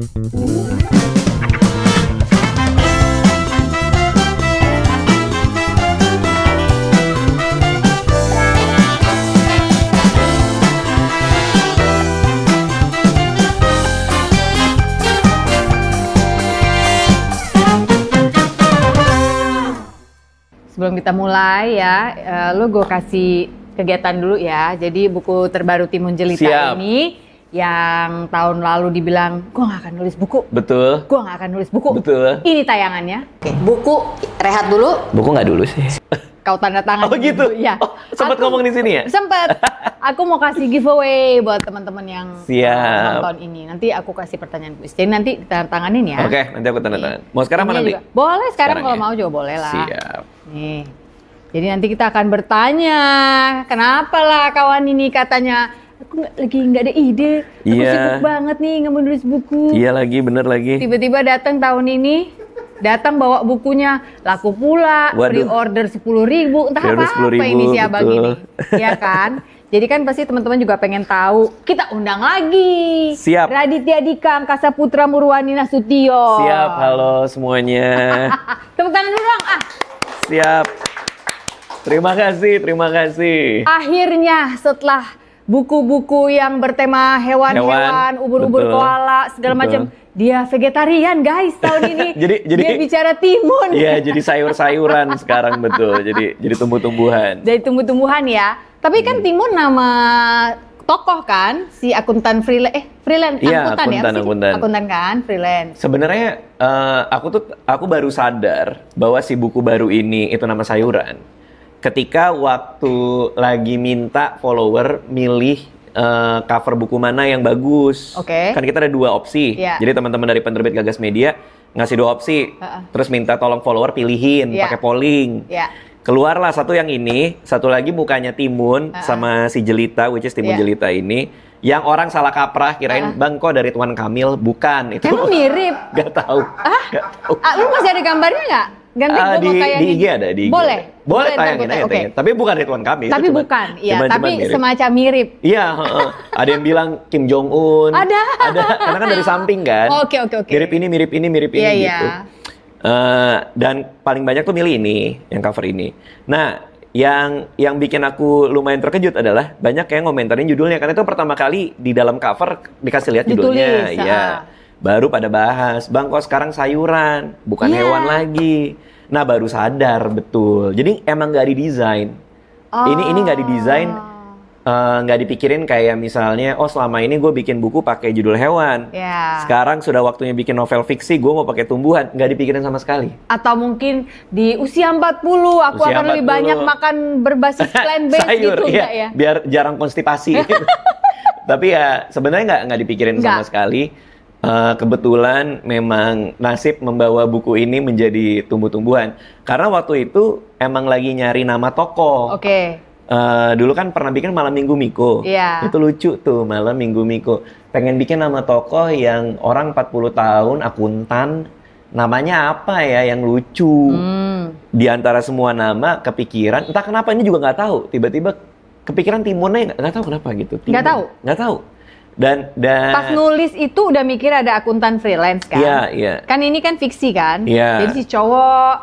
Sebelum kita mulai ya, lu gue kasih kegiatan dulu ya. Jadi buku terbaru Timun Jelita ini yang tahun lalu dibilang gue gak akan nulis buku. Betul. Gue gak akan nulis buku. Betul. Ini tayangannya. Oke, buku rehat dulu. Buku nggak dulu sih. Kau tanda tangan. Oh gitu. Ya. Oh, sempat ngomong di sini ya? Sempat. Aku mau kasih giveaway buat teman-teman yang nonton ini. Nanti aku kasih pertanyaan kuis. Jadi nanti tanda tanganin ya. Oke, nanti aku tanda tangan. Mau sekarang mana nanti? Boleh sekarang kalau ya? mau juga boleh lah. Siap. Nih. Jadi nanti kita akan bertanya, kenapa lah kawan ini katanya aku lagi nggak ada ide, aku sibuk banget nih nggak mau nulis buku. Iya lagi, bener lagi. Tiba-tiba datang tahun ini, datang bawa bukunya, laku pula, pre-order 10.000, entah apa ini si abang ini, ya kan? Jadi kan pasti teman-teman juga pengen tahu, kita undang lagi. Siap. Raditya Dika Angkasa Putra Murwani Nasution. Siap, halo semuanya. Tepuk tangan dulu dong, Siap. Terima kasih. Akhirnya setelah buku-buku yang bertema hewan-hewan, ubur-ubur koala, segala macam, dia vegetarian guys tahun ini. jadi dia bicara timun. Iya, jadi sayur-sayuran sekarang betul. Jadi tumbuh-tumbuhan. Jadi tumbuh-tumbuhan ya. Tapi kan timun nama tokoh kan, si akuntan freelance, iya, akuntan kan, freelance. Sebenarnya aku baru sadar bahwa si buku baru ini itu nama sayuran ketika waktu lagi minta follower milih cover buku mana yang bagus. Kan kita ada 2 opsi. Jadi teman-teman dari penerbit Gagas Media ngasih 2 opsi. Terus minta tolong follower pilihin pakai polling. Keluarlah satu yang ini, satu lagi mukanya timun sama si jelita, which is timun jelita ini, yang orang salah kaprah kirain Bang kok dari Tuan Kamil, bukan itu. Emang mirip? Gak tahu. Lu masih ada gambarnya nggak? Ganti di IG ada di IG. Boleh tayangin aja. Tapi bukan Ridwan Kamil. Tapi bukan, iya. Tapi semacam mirip. Iya. Ada yang bilang Kim Jong Un. Ada. Karena kan dari samping kan. Oke. Mirip ini gitu. Dan paling banyak tuh milih ini, yang cover ini. Nah, yang bikin aku lumayan terkejut adalah banyak yang ngomentarin judulnya, karena itu pertama kali di dalam cover dikasih lihat judulnya. Iya. Baru pada bahas, Bang kok sekarang sayuran, bukan hewan lagi. Nah baru sadar betul. Jadi emang nggak didesain. Ini nggak didesain, nggak dipikirin kayak misalnya, selama ini gue bikin buku pakai judul hewan. Sekarang sudah waktunya bikin novel fiksi, gue mau pakai tumbuhan. Nggak dipikirin sama sekali. Atau mungkin di usia 40 aku akan lebih banyak makan berbasis plant-based sayur, gitu ya? Biar jarang konstipasi. Tapi ya sebenarnya nggak dipikirin sama sekali. Kebetulan memang nasib membawa buku ini menjadi tumbuh-tumbuhan. Karena waktu itu emang lagi nyari nama tokoh. Dulu kan pernah bikin Malam Minggu Miko. Itu lucu tuh, Malam Minggu Miko. Pengen bikin nama tokoh yang orang 40 tahun, akuntan. Namanya apa ya yang lucu. Di antara semua nama kepikiran, entah kenapa ini juga nggak tahu. Tiba-tiba kepikiran timunnya nggak tahu kenapa gitu. Nggak tahu. Dan pas nulis itu udah mikir ada akuntan freelance kan? Iya. Kan ini kan fiksi kan? Iya. Jadi si cowok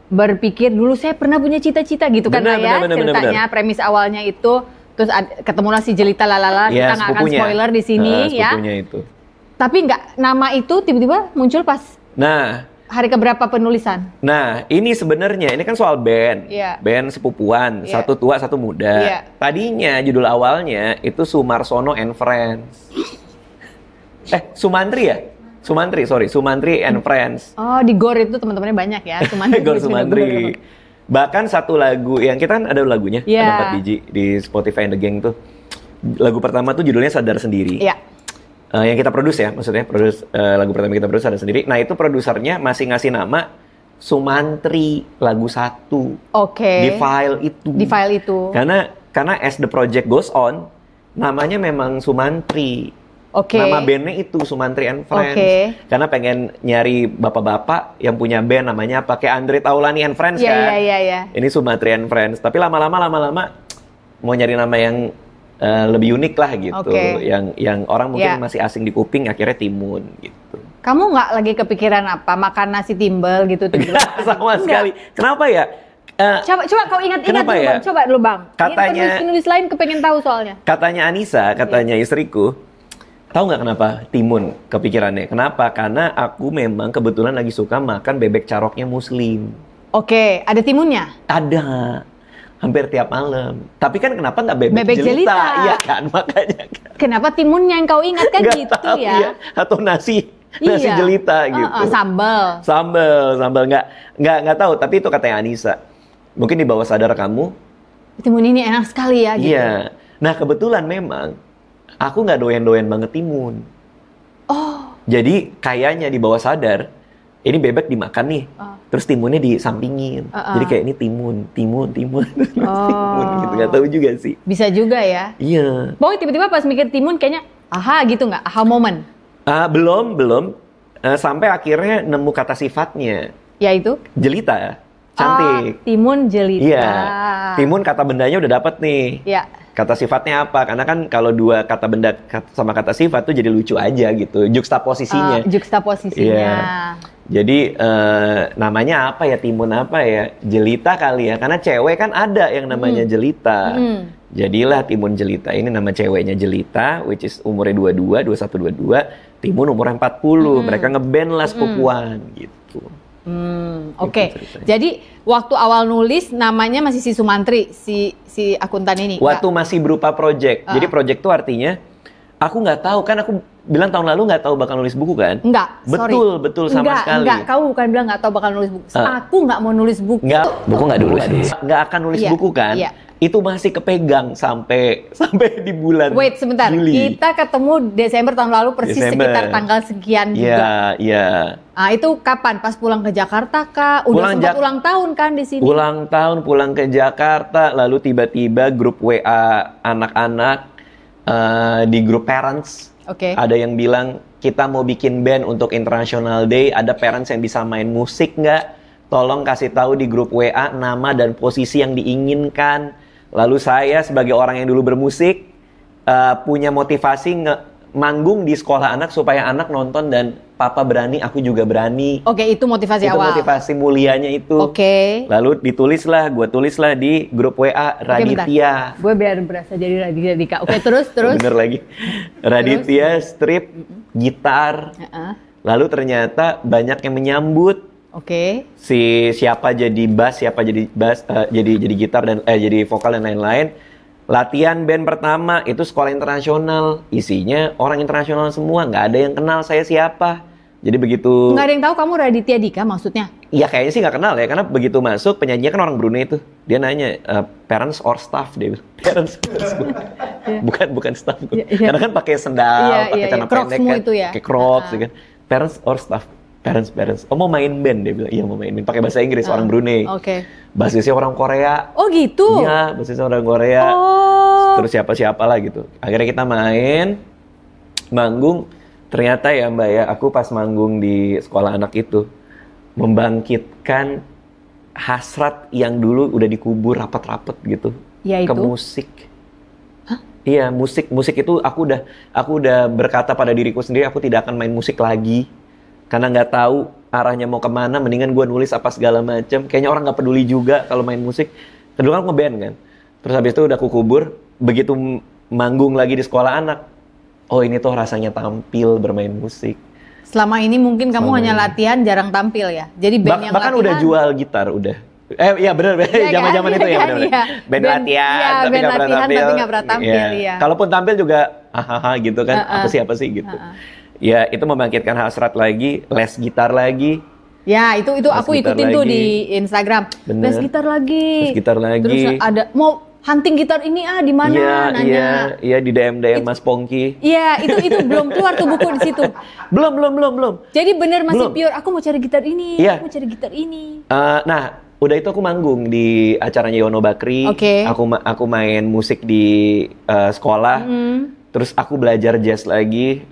berpikir dulu saya pernah punya cita-cita gitu kan ceritanya. Premis awalnya itu terus ketemulah si jelita lalala, kita nggak akan spoiler di sini ya. Itu. Tapi nama itu tiba-tiba muncul pas hari keberapa penulisan? Nah, ini sebenarnya ini kan soal band. Band sepupuan, satu tua, satu muda. Tadinya judul awalnya itu Sumarsono and Friends. Sumantri ya? Sumantri and Friends. Oh, di GOR itu teman-temannya banyak ya, Sumantri. GOR Sumantri. Bahkan satu lagu yang kita kan ada lagunya, ada 4 biji di Spotify and the Gang tuh. Lagu pertama tuh judulnya Sadar Sendiri. Yang kita produce ya, maksudnya lagu pertama kita produce Sadar Sendiri. Nah itu produsernya masih ngasih nama Sumantri lagu 1. Di file itu. Karena as the project goes on, namanya memang Sumantri. Nama bandnya itu Sumantri and Friends. Karena pengen nyari bapak-bapak yang punya band namanya pakai Andre Taulani and Friends kan. Ini Sumantri and Friends. Tapi lama-lama mau nyari nama yang lebih unik lah gitu. Yang orang mungkin masih asing di kuping, akhirnya timun gitu. Kamu nggak lagi kepikiran apa makan nasi timbel gitu? Sama sekali. Kenapa ya? Coba kau ingat-ingat dulu, ya? Bang. Coba dulu, Bang. Katanya penulis lain kepengen tahu soalnya. Katanya Anissa, istriku, tahu nggak kenapa timun kepikirannya? Kenapa? Karena aku memang kebetulan lagi suka makan bebek caroknya Muslim. Oke, ada timunnya? Ada. Hampir tiap malam. Tapi kan kenapa nggak bebek jelita? Iya kan, makanya. Kenapa timunnya yang kau ingat kan gitu tahu, ya? Atau nasi jelita gitu. Sambal nggak tahu. Tapi itu katanya Anissa. Mungkin di bawah sadar kamu. Timun ini enak sekali ya. Gitu. Iya. Nah kebetulan memang aku nggak doyan banget timun. Jadi kayaknya di bawah sadar. Ini bebek dimakan nih, terus timunnya disampingin. Jadi kayak ini timun timun gitu, nggak tahu juga sih. Bisa juga ya. Iya. Pokoknya tiba-tiba pas mikir timun kayaknya, aha gitu nggak? Aha moment? Belum. Sampai akhirnya nemu kata sifatnya. Yaitu? Jelita, cantik. Timun jelita. Iya. Timun kata bendanya udah dapet nih. Iya. Kata sifatnya apa? Karena kan kalau dua kata benda sama kata sifat tuh jadi lucu aja gitu. Juxtaposisinya. Iya. Jadi namanya apa ya? Timun apa ya? Jelita kali ya. Karena cewek kan ada yang namanya Jelita. Jadilah timun jelita. Ini nama ceweknya Jelita, which is umurnya 21, 22. Timun umurnya 40. Mereka ngeband lah sepupuan gitu. Oke. Jadi waktu awal nulis namanya masih si Sumantri, si akuntan ini. Waktu masih berupa project. Jadi project itu artinya aku nggak tahu, kan aku bilang tahun lalu nggak tahu bakal nulis buku kan? Enggak. Betul sama sekali. Enggak, kamu bukan bilang nggak tahu bakal nulis buku. Aku nggak mau nulis buku. Buku nggak dulu sih. Nggak akan nulis buku kan? Iya. Itu masih kepegang sampai di bulan Wait, sebentar. Juli. Kita ketemu Desember tahun lalu persis sekitar tanggal sekian juga. Iya. Itu kapan? Pas pulang ke Jakarta kah? Udah sempat ulang tahun kan di sini? Ulang tahun, pulang ke Jakarta, lalu tiba-tiba grup WA anak-anak di grup parents. Ada yang bilang kita mau bikin band untuk International Day. Ada parents yang bisa main musik nggak? Tolong kasih tahu di grup WA nama dan posisi yang diinginkan. Lalu saya sebagai orang yang dulu bermusik punya motivasi manggung di sekolah anak supaya anak nonton dan papa berani, aku juga berani. Itu motivasi awal. Itu motivasi mulianya itu. Lalu gue tulislah di grup WA Raditya. Gue biar berasa jadi Raditya Dika. Terus. Bener lagi. Raditya, strip, gitar. Lalu ternyata banyak yang menyambut. Siapa jadi bass, jadi gitar dan jadi vokal dan lain-lain. Latihan band pertama itu sekolah internasional, isinya orang internasional semua, nggak ada yang kenal saya siapa. Jadi begitu. Nggak ada yang tahu kamu Raditya Dika maksudnya? Iya kayaknya sih nggak kenal ya, karena begitu masuk penyanyinya kan orang Brunei itu. Dia nanya parents or staff, dia bilang parents. bukan staff. Karena kan pakai sendal, pakai celana pendek kan, pakai Crocs, kan. Parents or staff. Parents. Mau main band, dia bilang. Iya mau main band. Pakai bahasa Inggris, orang Brunei. Basisnya orang Korea. Oh gitu? Iya, basisnya orang Korea. Terus siapa-siapa lah gitu. Akhirnya kita manggung. Ternyata ya Mbak ya, aku pas manggung di sekolah anak itu membangkitkan hasrat yang dulu udah dikubur rapet-rapet gitu. Ke musik. Hah? Iya, musik itu aku udah berkata pada diriku sendiri, aku tidak akan main musik lagi. Karena nggak tahu arahnya mau kemana, mendingan gue nulis apa segala macam. Kayaknya orang nggak peduli juga kalau main musik. Kedua kan ngeband kan. Terus habis itu udah aku kubur. Begitu manggung lagi di sekolah anak, oh ini tuh rasanya tampil bermain musik. Selama ini mungkin kamu hanya latihan, jarang tampil ya. Jadi band yang bahkan latihan, udah jual gitar udah. Iya benar, zaman-zaman itu ya benar. Band latihan, tapi nggak pernah tampil. Kalaupun tampil juga, gitu kan. Apa sih gitu. Ya itu membangkitkan hasrat lagi, les gitar lagi. Ya itu aku ikutin tuh di Instagram. Les gitar lagi. Terus ada mau hunting gitar ini di mana nanya. Iya di DM Mas Pongki. Iya itu belum keluar tuh buku di situ. Belum. Jadi bener masih pure. Aku mau cari gitar ini. Iya. Aku mau cari gitar ini. Nah udah itu aku manggung di acaranya Yono Bakri. Aku main musik di sekolah. Terus aku belajar jazz lagi,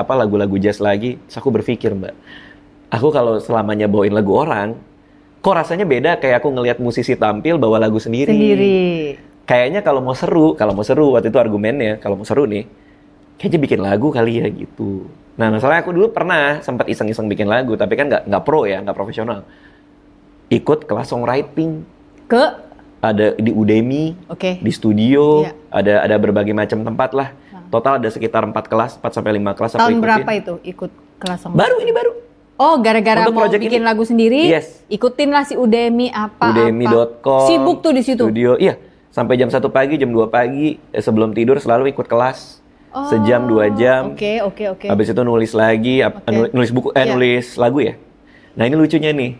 lagu-lagu jazz lagi. Terus aku berpikir Mbak, aku kalau selamanya bawain lagu orang, kok rasanya beda kayak aku ngelihat musisi tampil bawa lagu sendiri. kayaknya kalau mau seru waktu itu argumennya, kalau mau seru nih, kayaknya bikin lagu kali ya gitu. Nah, masalahnya aku dulu pernah sempat iseng-iseng bikin lagu, tapi kan nggak pro ya, nggak profesional. Ikut kelas songwriting. Ada di Udemy, di studio, ada berbagai macam tempat lah. Total ada sekitar 4 kelas, 4 sampai 5 kelas aku ikutin. Tahun berapa itu ikut kelas songwriting? Baru. Oh, gara-gara mau bikin lagu sendiri, ikutin lah si Udemy Udemy.com. Sibuk tuh di situ. Studio, iya. Sampai jam 1 pagi, jam 2 pagi, sebelum tidur selalu ikut kelas. Sejam 2 jam. Oke. Habis itu nulis lagi, nulis buku, nulis lagu ya. Nah, ini lucunya nih.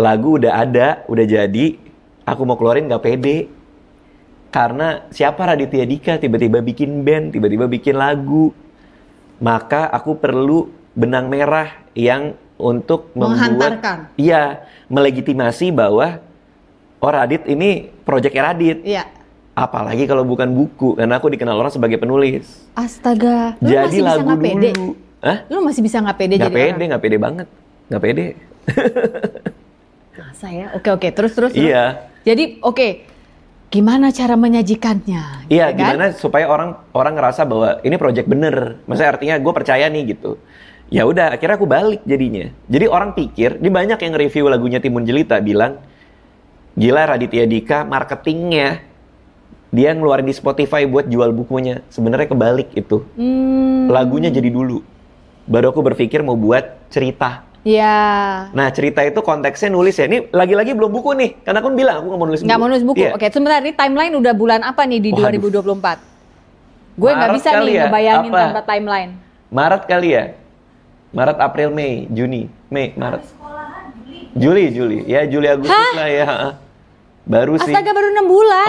Lagu udah ada, udah jadi, aku mau keluarin nggak pede. Karena siapa Raditya Dika tiba-tiba bikin band, tiba-tiba bikin lagu. Maka aku perlu benang merah yang untuk menghantarkan. Melegitimasi bahwa Radit ini project Radit. Iya. Apalagi kalau bukan buku, karena aku dikenal orang sebagai penulis. Astaga, lu jadi masih lagu bisa nggak pede? Hah? Lu masih bisa nggak pede jadi orang? Nggak pede banget, nggak pede. Masa ya? Oke, terus. Iya. Jadi gimana cara menyajikannya? Iya, gitu gimana kan? Supaya orang ngerasa bahwa ini project bener. Maksudnya artinya gue percaya nih gitu. Ya udah, akhirnya aku balik jadinya. Jadi orang pikir, di banyak yang review lagunya Timun Jelita bilang, gila Raditya Dika marketingnya. Dia ngeluarin di Spotify buat jual bukunya. Sebenarnya kebalik itu. Lagunya jadi dulu. Baru aku berpikir mau buat cerita. Iya. Nah, cerita itu konteksnya nulis ya. Ini lagi-lagi belum buku nih. Karena aku bilang aku nggak mau nulis buku. Nggak mau nulis buku. Yeah. Oke, sebentar. Ini timeline udah bulan apa nih di 2024? Gue nggak bisa nih ngebayangin tanpa timeline. Maret kali ya? Maret, April, Mei, Juni. Maret. Juli. Ya, Juli Agustus lah ya. Baru sih. Astaga, baru 6 bulan.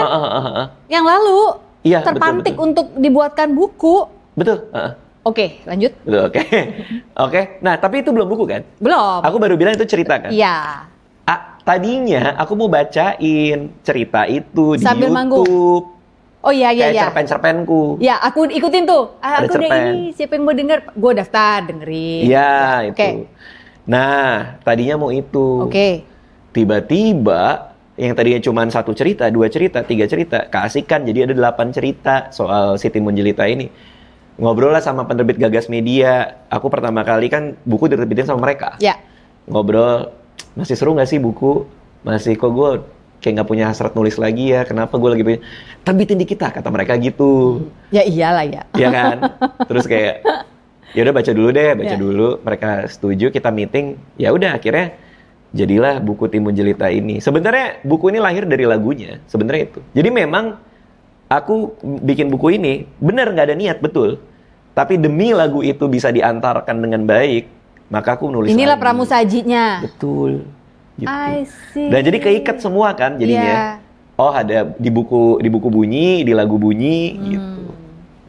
Yang lalu terpantik betul. Untuk dibuatkan buku. Betul. Oke, lanjut. Betul, oke. Nah, tapi itu belum buku kan? Belum. Aku baru bilang itu cerita kan? Iya. Tadinya aku mau bacain cerita itu sambil di YouTube. Manggung. Oh iya. Kayak cerpen-cerpenku. Ya, aku ikutin tuh. Aku udah ini, siapa yang mau denger? Gue daftar, dengerin. Iya, itu. Nah, tadinya mau itu. Oke. Tiba-tiba yang tadinya cuma 1 cerita, 2 cerita, 3 cerita, keasikan jadi ada 8 cerita soal si Timun Jelita ini. Ngobrol lah sama penerbit Gagas Media. Aku pertama kali kan buku diterbitin sama mereka. Ya. Ngobrol, masih seru nggak sih buku? Masih, kok gue kayak nggak punya hasrat nulis lagi ya? Kenapa gue lagi punya? Terbitin di kita, kata mereka gitu. Ya iyalah ya. Iya kan? Terus kayak, ya udah baca dulu deh, dulu. Mereka setuju, kita meeting. Ya udah akhirnya jadilah buku Timun Jelita ini. Sebenarnya buku ini lahir dari lagunya, sebenarnya itu. Jadi memang aku bikin buku ini benar nggak ada niat, betul. Tapi demi lagu itu bisa diantarkan dengan baik, maka aku nulis. Inilah lagi. pramusajinya. Betul. Gitu. I see. Dan jadi keikat semua kan jadinya. Oh, ada di buku bunyi, di lagu bunyi gitu.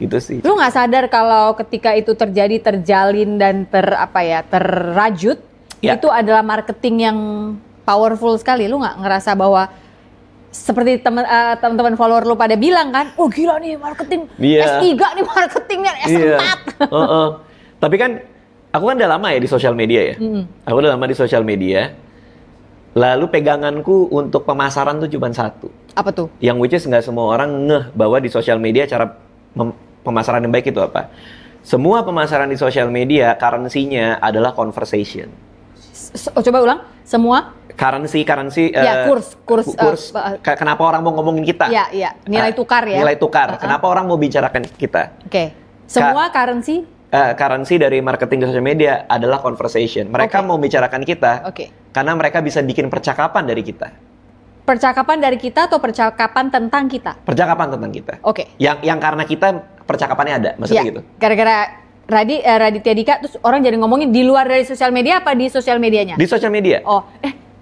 Gitu sih. Lu nggak sadar kalau ketika itu terjadi, terjalin dan terrajut, itu adalah marketing yang powerful sekali. Lu nggak ngerasa bahwa seperti teman-teman follower lu pada bilang kan, oh gila nih marketing, S3 nih marketingnya, S4. Tapi kan aku kan udah lama ya di sosial media ya. Aku udah lama di sosial media. Lalu peganganku untuk pemasaran tuh cuma 1. Apa tuh? Yang which is nggak semua orang ngeh bahwa di sosial media cara pemasaran yang baik itu apa. Semua pemasaran di sosial media currency-nya adalah conversation. Coba ulang, semua? Currency, kurs. Kenapa orang mau ngomongin kita? Iya. Nilai tukar ya. Nilai tukar. Kenapa orang mau bicarakan kita? Oke. Semua currency? Currency dari marketing di sosial media adalah conversation. Mereka mau bicarakan kita. Karena mereka bisa bikin percakapan dari kita. Percakapan dari kita atau percakapan tentang kita? Percakapan tentang kita. Oke. Yang karena kita percakapannya ada, maksudnya gitu. Gara-gara Raditya Dika, terus orang jadi ngomongin di luar dari sosial media apa di sosial medianya? Di sosial media. Oh,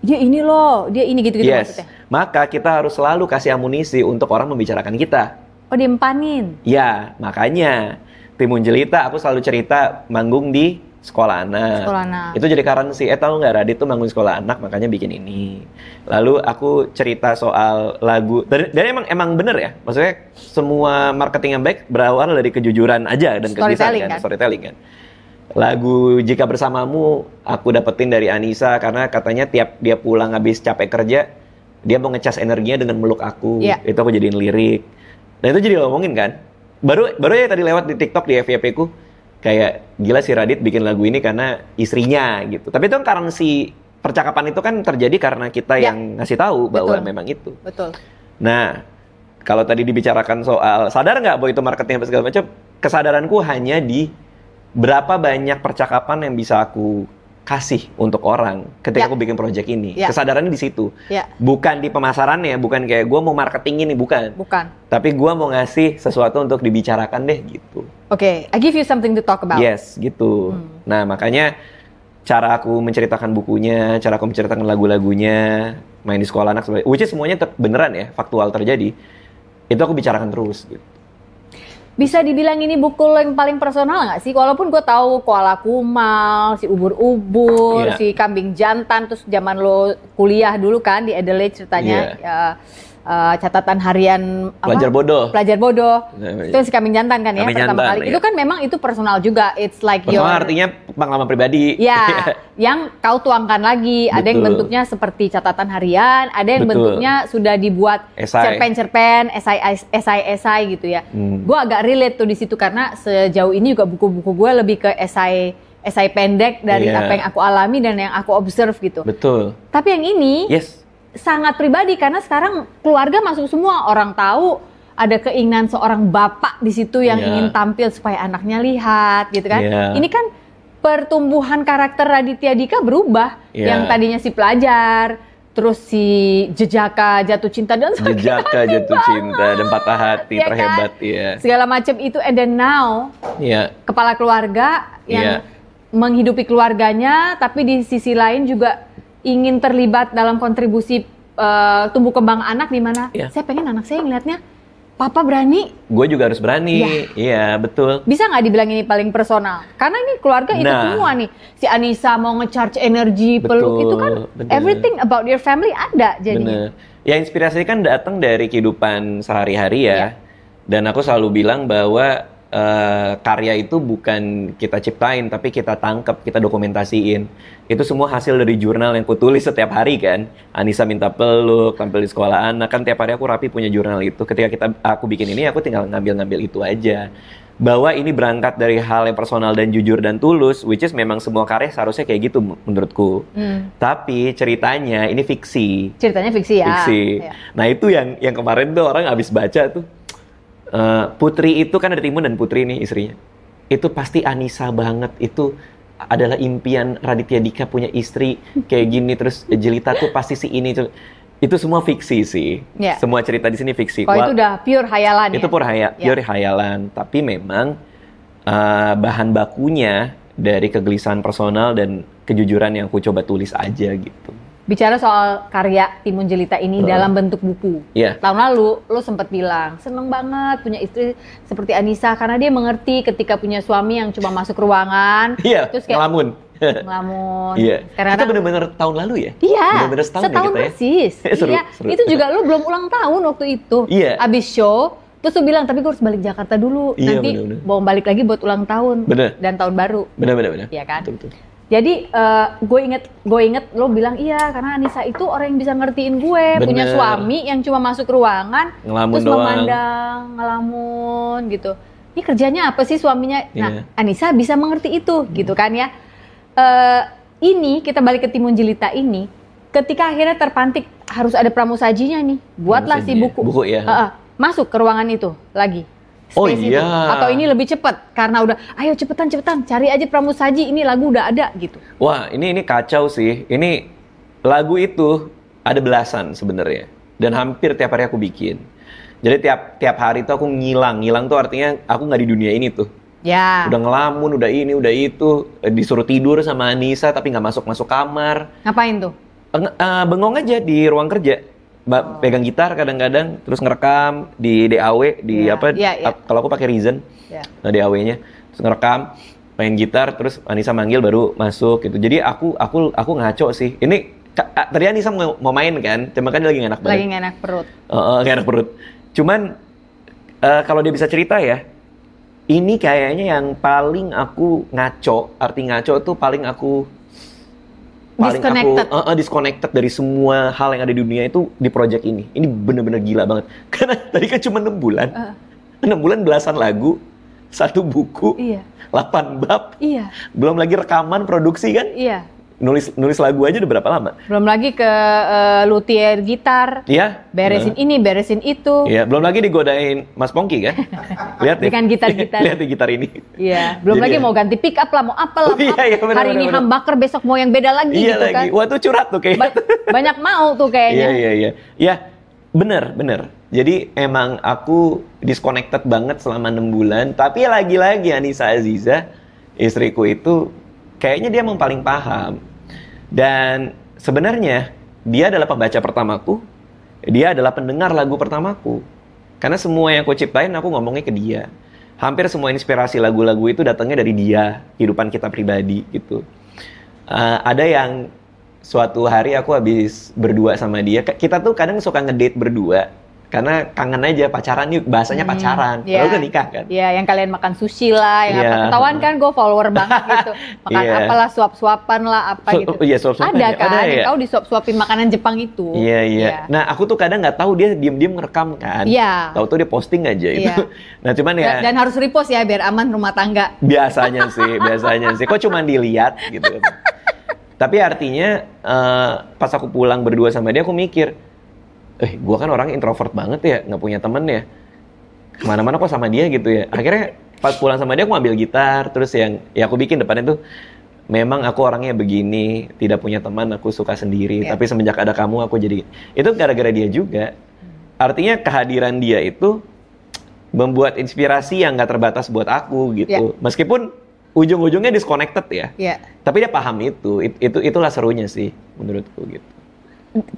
dia ini loh, dia ini gitu-gitu maksudnya. Maka kita harus selalu kasih amunisi untuk orang membicarakan kita. Oh, diempanin. Ya, makanya Timun Jelita aku selalu cerita manggung di sekolah anak. Itu jadi currency. Tahu nggak, Radit tuh manggung sekolah anak, makanya bikin ini. Lalu aku cerita soal lagu. Dan emang bener ya. Maksudnya semua marketing yang baik berawal dari kejujuran aja dan storytelling kan. Lagu Jika Bersamamu aku dapetin dari Anissa karena katanya tiap dia pulang habis capek kerja, Dia mau ngecas energinya dengan meluk aku. Yeah. Itu aku jadiin lirik. Dan itu jadi ngomongin kan. Baru ya tadi lewat di TikTok di FYP ku. Kayak gila si Radit bikin lagu ini karena istrinya gitu. Tapi itu kan karena si percakapan itu kan terjadi karena kita yang ngasih tahu bahwa memang itu. Betul. Nah, kalau tadi dibicarakan soal sadar nggak bahwa itu marketing apa segala macam, kesadaranku hanya di berapa banyak percakapan yang bisa aku kasih untuk orang ketika aku bikin project ini. Kesadarannya di situ. Bukan di pemasarannya, bukan kayak gue mau marketing ini, bukan. Tapi gue mau ngasih sesuatu untuk dibicarakan deh gitu. Oke, I give you something to talk about. Yes, gitu. Nah, makanya cara aku menceritakan bukunya, cara aku menceritakan lagu-lagunya, main di sekolah anak, which is semuanya beneran ya, faktual terjadi. Itu aku bicarakan terus gitu. Bisa dibilang ini buku lo yang paling personal nggak sih? Walaupun gue tahu Koala Kumal, si Ubur-ubur, si Kambing Jantan, terus zaman lo kuliah dulu kan di Adelaide ceritanya. Catatan harian pelajar bodoh. Itu si Kambing Jantan kan ya pertama kali. Itu kan memang itu personal juga. It's like personal artinya pengalaman pribadi. Ya, yang kau tuangkan lagi. Ada yang bentuknya seperti catatan harian, ada yang bentuknya sudah dibuat cerpen-cerpen, esai gitu ya. Gue agak relate tuh di situ karena sejauh ini juga buku-buku gue lebih ke esai pendek dari apa yang aku alami dan yang aku observe gitu. Betul. Tapi yang ini sangat pribadi karena sekarang keluarga masuk semua, orang tahu ada keinginan seorang bapak di situ yang ingin tampil supaya anaknya lihat gitu kan. Ini kan pertumbuhan karakter Raditya Dika berubah yang tadinya si pelajar, terus si Jejaka jatuh cinta dan Jejaka jatuh cinta dan patah hati terhebat kan? Segala macam itu, and then now kepala keluarga yang menghidupi keluarganya tapi di sisi lain juga ingin terlibat dalam kontribusi tumbuh kembang anak di mana saya pengen anak saya ngeliatnya papa berani, gue juga harus berani. Iya betul. Bisa nggak dibilang ini paling personal? Karena ini keluarga itu semua nih. Si Anissa mau nge-charge energi, peluk itu kan everything about your family ada jadinya. Ya inspirasi kan datang dari kehidupan sehari-hari ya. Dan aku selalu bilang bahwa karya itu bukan kita ciptain, tapi kita tangkap, kita dokumentasiin. Itu semua hasil dari jurnal yang kutulis setiap hari kan. Anissa minta peluk, tampil di sekolah anak, kan tiap hari aku rapi punya jurnal itu. Ketika aku bikin ini, aku tinggal ngambil itu aja. Bahwa ini berangkat dari hal yang personal dan jujur dan tulus, which is memang semua karya seharusnya kayak gitu menurutku. Tapi ceritanya ini fiksi. Ceritanya fiksi ya. Fiksi. Nah itu yang kemarin tuh orang habis baca tuh. Putri itu kan ada Timun dan Putri nih istrinya. Itu pasti Anissa banget. Itu adalah impian Raditya Dika punya istri kayak gini. Terus Jelita tuh pasti si ini. Itu semua fiksi sih. Semua cerita di sini fiksi. Kalau itu udah pure hayalan. Itu pure hayalan. Tapi memang bahan bakunya dari kegelisahan personal dan kejujuran yang aku coba tulis aja gitu. Bicara soal karya Timun Jelita ini dalam bentuk buku. Tahun lalu lo sempat bilang seneng banget punya istri seperti Anissa karena dia mengerti ketika punya suami yang cuma masuk ruangan terus kayak ngelamun. Karena itu benar-benar tahun lalu ya? Benar-benar setahun ya kita persis. Seru. Itu juga lo belum ulang tahun waktu itu. Abis show terus lo bilang tapi gue harus balik Jakarta dulu. Nanti mau balik lagi buat ulang tahun dan tahun baru. Benar. Iya kan? Betul. Jadi gue inget lo bilang iya karena Anissa itu orang yang bisa ngertiin gue. Punya suami yang cuma masuk ruangan ngelamun terus memandang, ngelamun gitu. Ini kerjanya apa sih suaminya? Nah Anissa bisa mengerti itu gitu kan ya. Ini kita balik ke Timun Jelita ini. Ketika akhirnya terpantik harus ada pramusajinya nih. Buatlah si buku. Masuk ke ruangan itu lagi. Itu. Atau ini lebih cepat karena udah ayo cepetan cari aja pramusaji, ini lagu udah ada gitu. Wah ini kacau sih. Ini lagu itu ada belasan sebenarnya dan hampir tiap hari aku bikin. Jadi tiap hari itu aku ngilang tuh artinya aku nggak di dunia ini tuh. Udah ngelamun, udah ini, udah itu, disuruh tidur sama Anissa tapi nggak masuk kamar. Ngapain tuh? Bengong aja di ruang kerja. Pegang gitar kadang-kadang terus ngerekam di DAW kalau aku pakai Reason DAW-nya terus ngerekam main gitar terus Anissa manggil baru masuk gitu. Jadi aku ngaco sih. Ini tadi Anissa mau main kan, cuma kan dia lagi nggak enak badan. Lagi nggak enak perut. Nggak enak perut. Cuman kalau dia bisa cerita ya, ini kayaknya yang paling aku ngaco. Arti ngaco tuh paling aku paling aku disconnected dari semua hal yang ada di dunia itu di project ini. Ini bener-bener gila banget. Karena tadi kan cuma 6 bulan. 6 bulan belasan lagu, 1 buku, 8 bab. Iya. Belum lagi rekaman, produksi kan? Iya. Nulis lagu aja udah berapa lama? Belum lagi ke luthier gitar. Iya. Beresin ini, beresin itu. Iya, belum lagi digodain Mas Pongki kan? Lihat deh. Dengan gitar-gitar. Lihat di gitar ini. Iya, belum lagi mau ganti pick up lah, mau apa lah. Iya, bener, hari ini humbucker, besok mau yang beda lagi gitu lagi. kan. Wah, tuh curhat tuh kayaknya. Banyak mau tuh kayaknya. Iya. Ya, bener. Jadi emang aku disconnected banget selama 6 bulan. Tapi lagi-lagi Anissa Aziza, istriku itu kayaknya dia emang paling paham. Dan sebenarnya dia adalah pembaca pertamaku, dia adalah pendengar lagu pertamaku. Karena semua yang aku ciptain aku ngomongnya ke dia. Hampir semua inspirasi lagu-lagu itu datangnya dari dia, kehidupan kita pribadi gitu. Ada yang suatu hari aku habis berdua sama dia, kita tuh kadang suka ngedate berdua. Karena kangen aja pacaran nih, bahasanya pacaran. Lalu kan nikah kan? Iya, yang kalian makan sushi lah, yang apa. Ketahuan kan gue follower banget gitu. Makan apalah, suap-suapan lah, apa gitu. Iya, suap-suapan. Ada kan, yang tahu disuap-suapin makanan Jepang itu. Iya. Nah, aku tuh kadang nggak tahu dia diem-diem ngerekam kan. Iya. Tahu tuh dia posting aja itu. Nah, cuman ya. Dan harus repost ya, biar aman rumah tangga. Biasanya sih. Kok cuma dilihat gitu. Tapi artinya, pas aku pulang berdua sama dia, aku mikir, gue kan orang introvert banget ya, nggak punya temen ya. Kemana-mana kok sama dia gitu ya. Akhirnya pas pulang sama dia aku ambil gitar, terus yang aku bikin depannya tuh, memang aku orangnya begini, tidak punya teman, aku suka sendiri. Tapi semenjak ada kamu aku jadi, itu gara-gara dia juga. Artinya kehadiran dia itu membuat inspirasi yang nggak terbatas buat aku gitu. Meskipun ujung-ujungnya disconnected ya. Tapi dia paham itulah serunya sih menurutku gitu.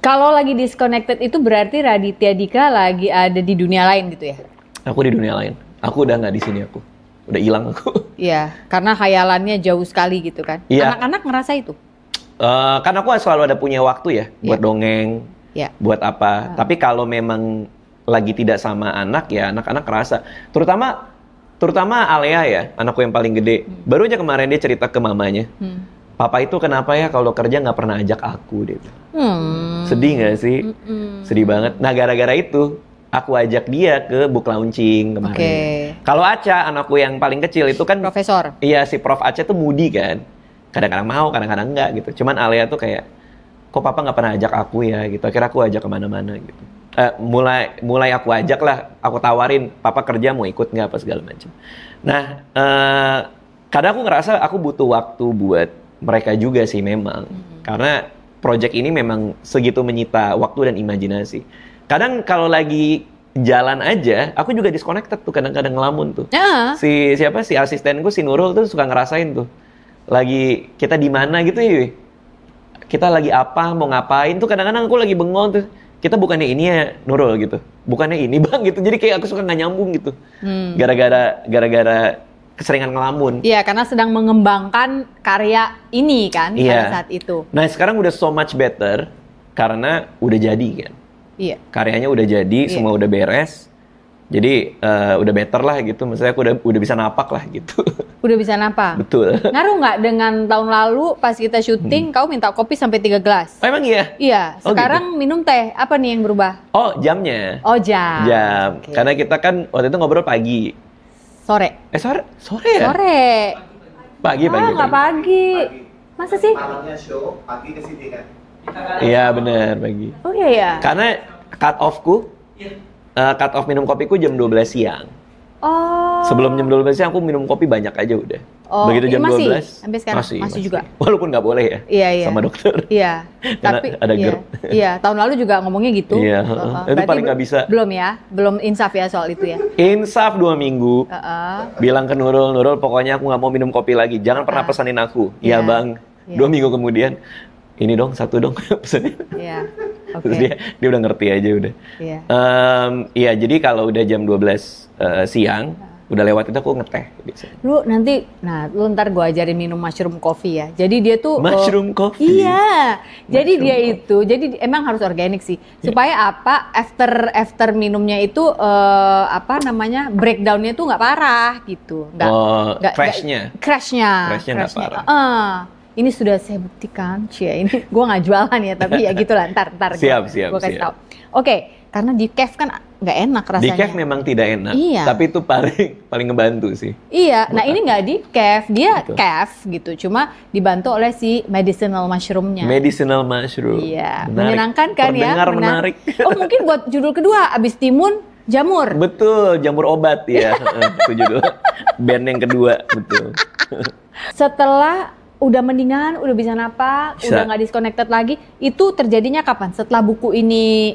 Kalau lagi disconnected itu berarti Raditya Dika lagi ada di dunia lain gitu ya? Aku di dunia lain. Aku udah nggak di sini aku. Udah hilang aku. Iya, karena khayalannya jauh sekali gitu kan. Anak-anak ngerasa itu? Kan aku selalu ada punya waktu ya buat dongeng, buat apa. Tapi kalau memang lagi tidak sama anak ya anak-anak ngerasa. Terutama Alea ya, anakku yang paling gede. Baru aja kemarin dia cerita ke mamanya. Papa itu kenapa ya kalau kerja nggak pernah ajak aku deh. Sedih nggak sih? Sedih banget. Nah gara-gara itu aku ajak dia ke book launching kemarin. Kalau Aca, anakku yang paling kecil itu kan profesor. Iya, si Prof Aca tuh moody kan. Kadang-kadang mau, kadang-kadang enggak gitu. Cuman Alea tuh kayak, kok papa nggak pernah ajak aku ya gitu. Akhirnya aku ajak kemana-mana gitu. Mulai aku ajak lah, aku tawarin, papa kerja mau ikut nggak apa segala macam. Nah, kadang aku ngerasa aku butuh waktu buat mereka juga sih memang. Karena project ini memang segitu menyita waktu dan imajinasi. Kadang kalau lagi jalan aja, aku juga disconnected tuh kadang-kadang ngelamun tuh. Si asistenku si Nurul tuh suka ngerasain tuh. Lagi kita di mana gitu ya. Kita lagi apa, mau ngapain tuh kadang-kadang aku lagi bengong tuh. Kita bukannya ini ya Nurul gitu. Bukannya ini Bang gitu. Jadi kayak aku suka nggak nyambung gitu. Gara-gara keseringan ngelamun. Iya, karena sedang mengembangkan karya ini kan pada saat itu. Nah, sekarang udah so much better karena udah jadi kan. Iya. Karyanya udah jadi, semua udah beres. Jadi udah better lah gitu. Maksudnya aku udah bisa napak lah gitu. Udah bisa napak? Betul. Ngaruh nggak dengan tahun lalu pas kita syuting, kau minta kopi sampai 3 gelas? Oh, emang iya? Iya. Sekarang gitu? Minum teh. Apa nih yang berubah? Oh, jamnya. Oh, jam. Okay. Karena kita kan waktu itu ngobrol pagi. Sore ya? Sore. Pagi. Nggak pagi. Masa sih? Malamnya show, pagi ke sini kan? Iya benar pagi. Oh iya ya. Karena cut off minum kopiku jam 12 siang. Oh. Sebelum jam 12 siang aku minum kopi banyak aja udah. Oh, begitu jam masih? 12. Sampai sekarang masih juga. Walaupun nggak boleh ya. Iya. Sama dokter. Iya. Tapi ada GERD. Iya, tahun lalu juga ngomongnya gitu. Iya. Itu paling nggak bisa. Belum ya, belum insaf ya soal itu ya. Insaf 2 minggu. Bilang ke Nurul, Pokoknya aku nggak mau minum kopi lagi. Jangan pernah pesanin aku. Iya Bang. 2 minggu kemudian, ini dong 1 dong pesanin. Iya. Terus dia udah ngerti aja udah. Iya. Iya, jadi kalau udah jam 12 siang. Udah lewat itu aku ngeteh biasanya. Lu ntar gue ajarin minum mushroom coffee ya. Jadi dia tuh mushroom coffee. Iya. Jadi dia itu, jadi emang harus organik sih. Supaya apa? After minumnya itu breakdownnya tuh nggak parah gitu. Crashnya nggak parah. ini sudah saya buktikan, ini gue nggak jualan ya, tapi ya gitulah, ntar siap, gue kasih tahu. Oke, karena di cave kan nggak enak rasanya. Di cave memang tidak enak, iya. Tapi itu paling ngebantu sih. Iya, nah ini nggak di cave, dia cave gitu, cuma dibantu oleh si medicinal mushroomnya. Medicinal mushroom. Iya, menarik. Menyenangkan kan ya? Terdengar menarik. Oh mungkin buat judul kedua, abis timun, jamur. Betul, jamur obat ya. Itu judul band yang kedua, betul. Setelah udah mendingan, udah bisa napas, udah nggak disconnected lagi, itu terjadinya kapan? Setelah buku ini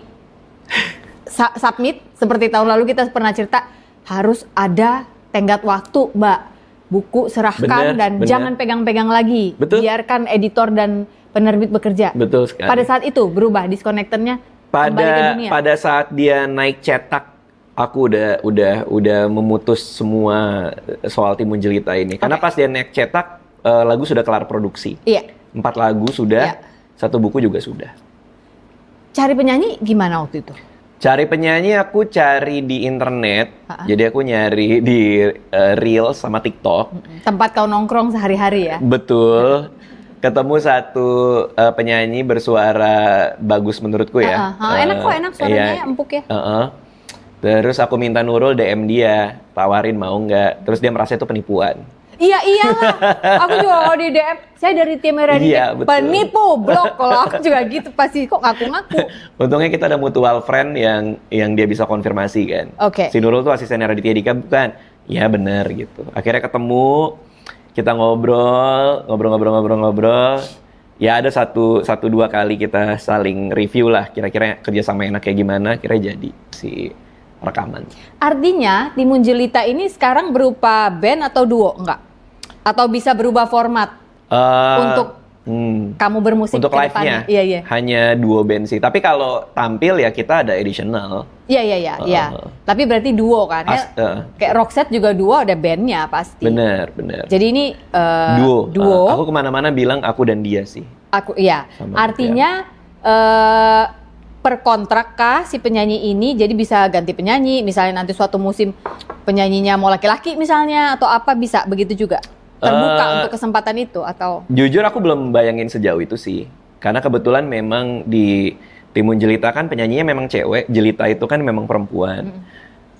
submit, seperti tahun lalu kita pernah cerita, harus ada tenggat waktu, Mbak. Buku serahkan dan jangan pegang-pegang lagi. Betul. Biarkan editor dan penerbit bekerja. Betul sekali. Pada saat itu berubah disconnectednya kembali ke dunia. Pada saat dia naik cetak, aku udah memutus semua soal Timun Jelita ini. Karena pas dia naik cetak, lagu sudah kelar produksi. Iya. 4 lagu sudah, 1 buku juga sudah. Cari penyanyi gimana waktu itu? Cari penyanyi aku cari di internet. Jadi aku nyari di Reels sama TikTok. Tempat kau nongkrong sehari-hari ya? Betul. Ketemu satu penyanyi bersuara bagus menurutku ya. Enak kok, enak suaranya, empuk ya. Terus aku minta Nurul DM dia, tawarin mau nggak. Terus dia merasa itu penipuan. Iya iyalah, aku juga kalau di DM, saya dari tim Raditya, penipu, blok. Kalau aku juga gitu, pasti kok ngaku-ngaku. Untungnya kita ada mutual friend yang dia bisa konfirmasi kan. Oke. Si Nurul tuh asistennya Raditya Dika bukan? Ya benar gitu. Akhirnya ketemu, kita ngobrol. Ya ada 1-2 kali kita saling review lah, kira-kira kerjasama enak kayak gimana, kira jadi si rekaman. Artinya Timun Jelita ini sekarang berupa band atau duo enggak? Atau bisa berubah format untuk kamu bermusik untuk live-nya? Iya. Hanya duo band sih. Tapi kalau tampil ya kita ada additional. Iya. Tapi berarti duo kan? Kayak Roxette juga duo, ada bandnya pasti. Bener. Jadi ini duo. Aku kemana-mana bilang aku dan dia sih. Artinya per kontrak kah si penyanyi ini, jadi bisa ganti penyanyi, misalnya nanti suatu musim penyanyinya mau laki-laki misalnya, atau apa, bisa begitu juga? Terbuka untuk kesempatan itu atau? Jujur aku belum bayangin sejauh itu sih, karena kebetulan memang di Timun Jelita kan penyanyinya memang cewek, Jelita itu kan memang perempuan.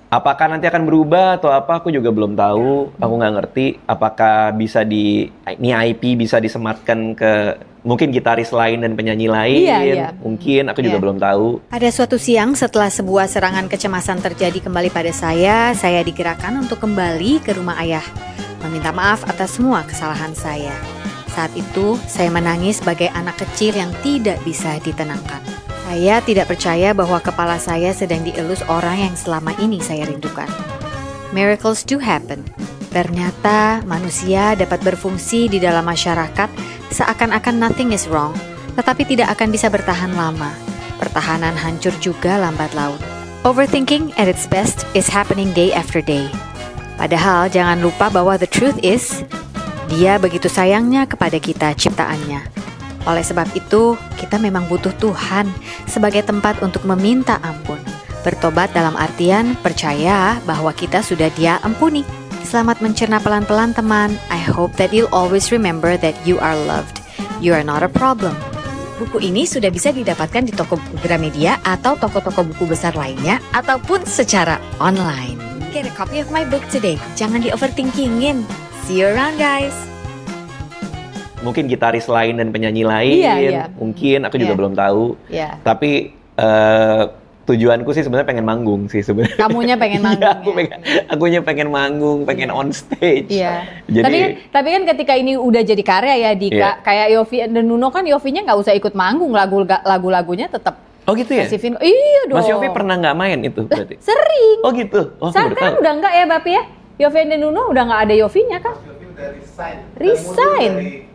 Apakah nanti akan berubah atau apa, aku juga belum tahu, aku nggak ngerti. Apakah bisa ini IP bisa disematkan ke mungkin gitaris lain dan penyanyi lain, mungkin aku juga belum tahu. Pada suatu siang setelah sebuah serangan kecemasan terjadi kembali pada saya digerakkan untuk kembali ke rumah ayah, meminta maaf atas semua kesalahan saya. Saat itu saya menangis sebagai anak kecil yang tidak bisa ditenangkan. Saya tidak percaya bahwa kepala saya sedang dielus orang yang selama ini saya rindukan. Miracles do happen. Ternyata manusia dapat berfungsi di dalam masyarakat seakan-akan nothing is wrong, tetapi tidak akan bisa bertahan lama. Pertahanan hancur juga lambat laun. Overthinking at its best is happening day after day. Padahal jangan lupa bahwa the truth is, Dia begitu sayangnya kepada kita ciptaannya. Oleh sebab itu, kita memang butuh Tuhan sebagai tempat untuk meminta ampun. Bertobat dalam artian percaya bahwa kita sudah Dia ampuni. Selamat mencerna pelan-pelan teman. I hope that you'll always remember that you are loved. You are not a problem. Buku ini sudah bisa didapatkan di toko buku Gramedia atau toko-toko buku besar lainnya, ataupun secara online. Get a copy of my book today. Jangan di-overthinkingin. See you around, guys. Mungkin gitaris lain dan penyanyi lain, mungkin aku juga belum tahu. Tapi tujuanku sih sebenarnya pengen manggung sih sebenarnya. Kamunya pengen manggung. Akunya pengen manggung, pengen on stage. Jadi, tapi kan ketika ini udah jadi karya ya Dika, kayak Yovie and the Nuno kan Yovinya nggak usah ikut manggung, lagu-lagunya tetap. Oh gitu ya? Iya dong. Mas Yovie pernah nggak main itu berarti? Sering. Oh gitu? Oh, sekarang udah nggak ya Bapi ya? Yovie and the Nuno udah nggak ada Yovinya kan? Yovie udah resign.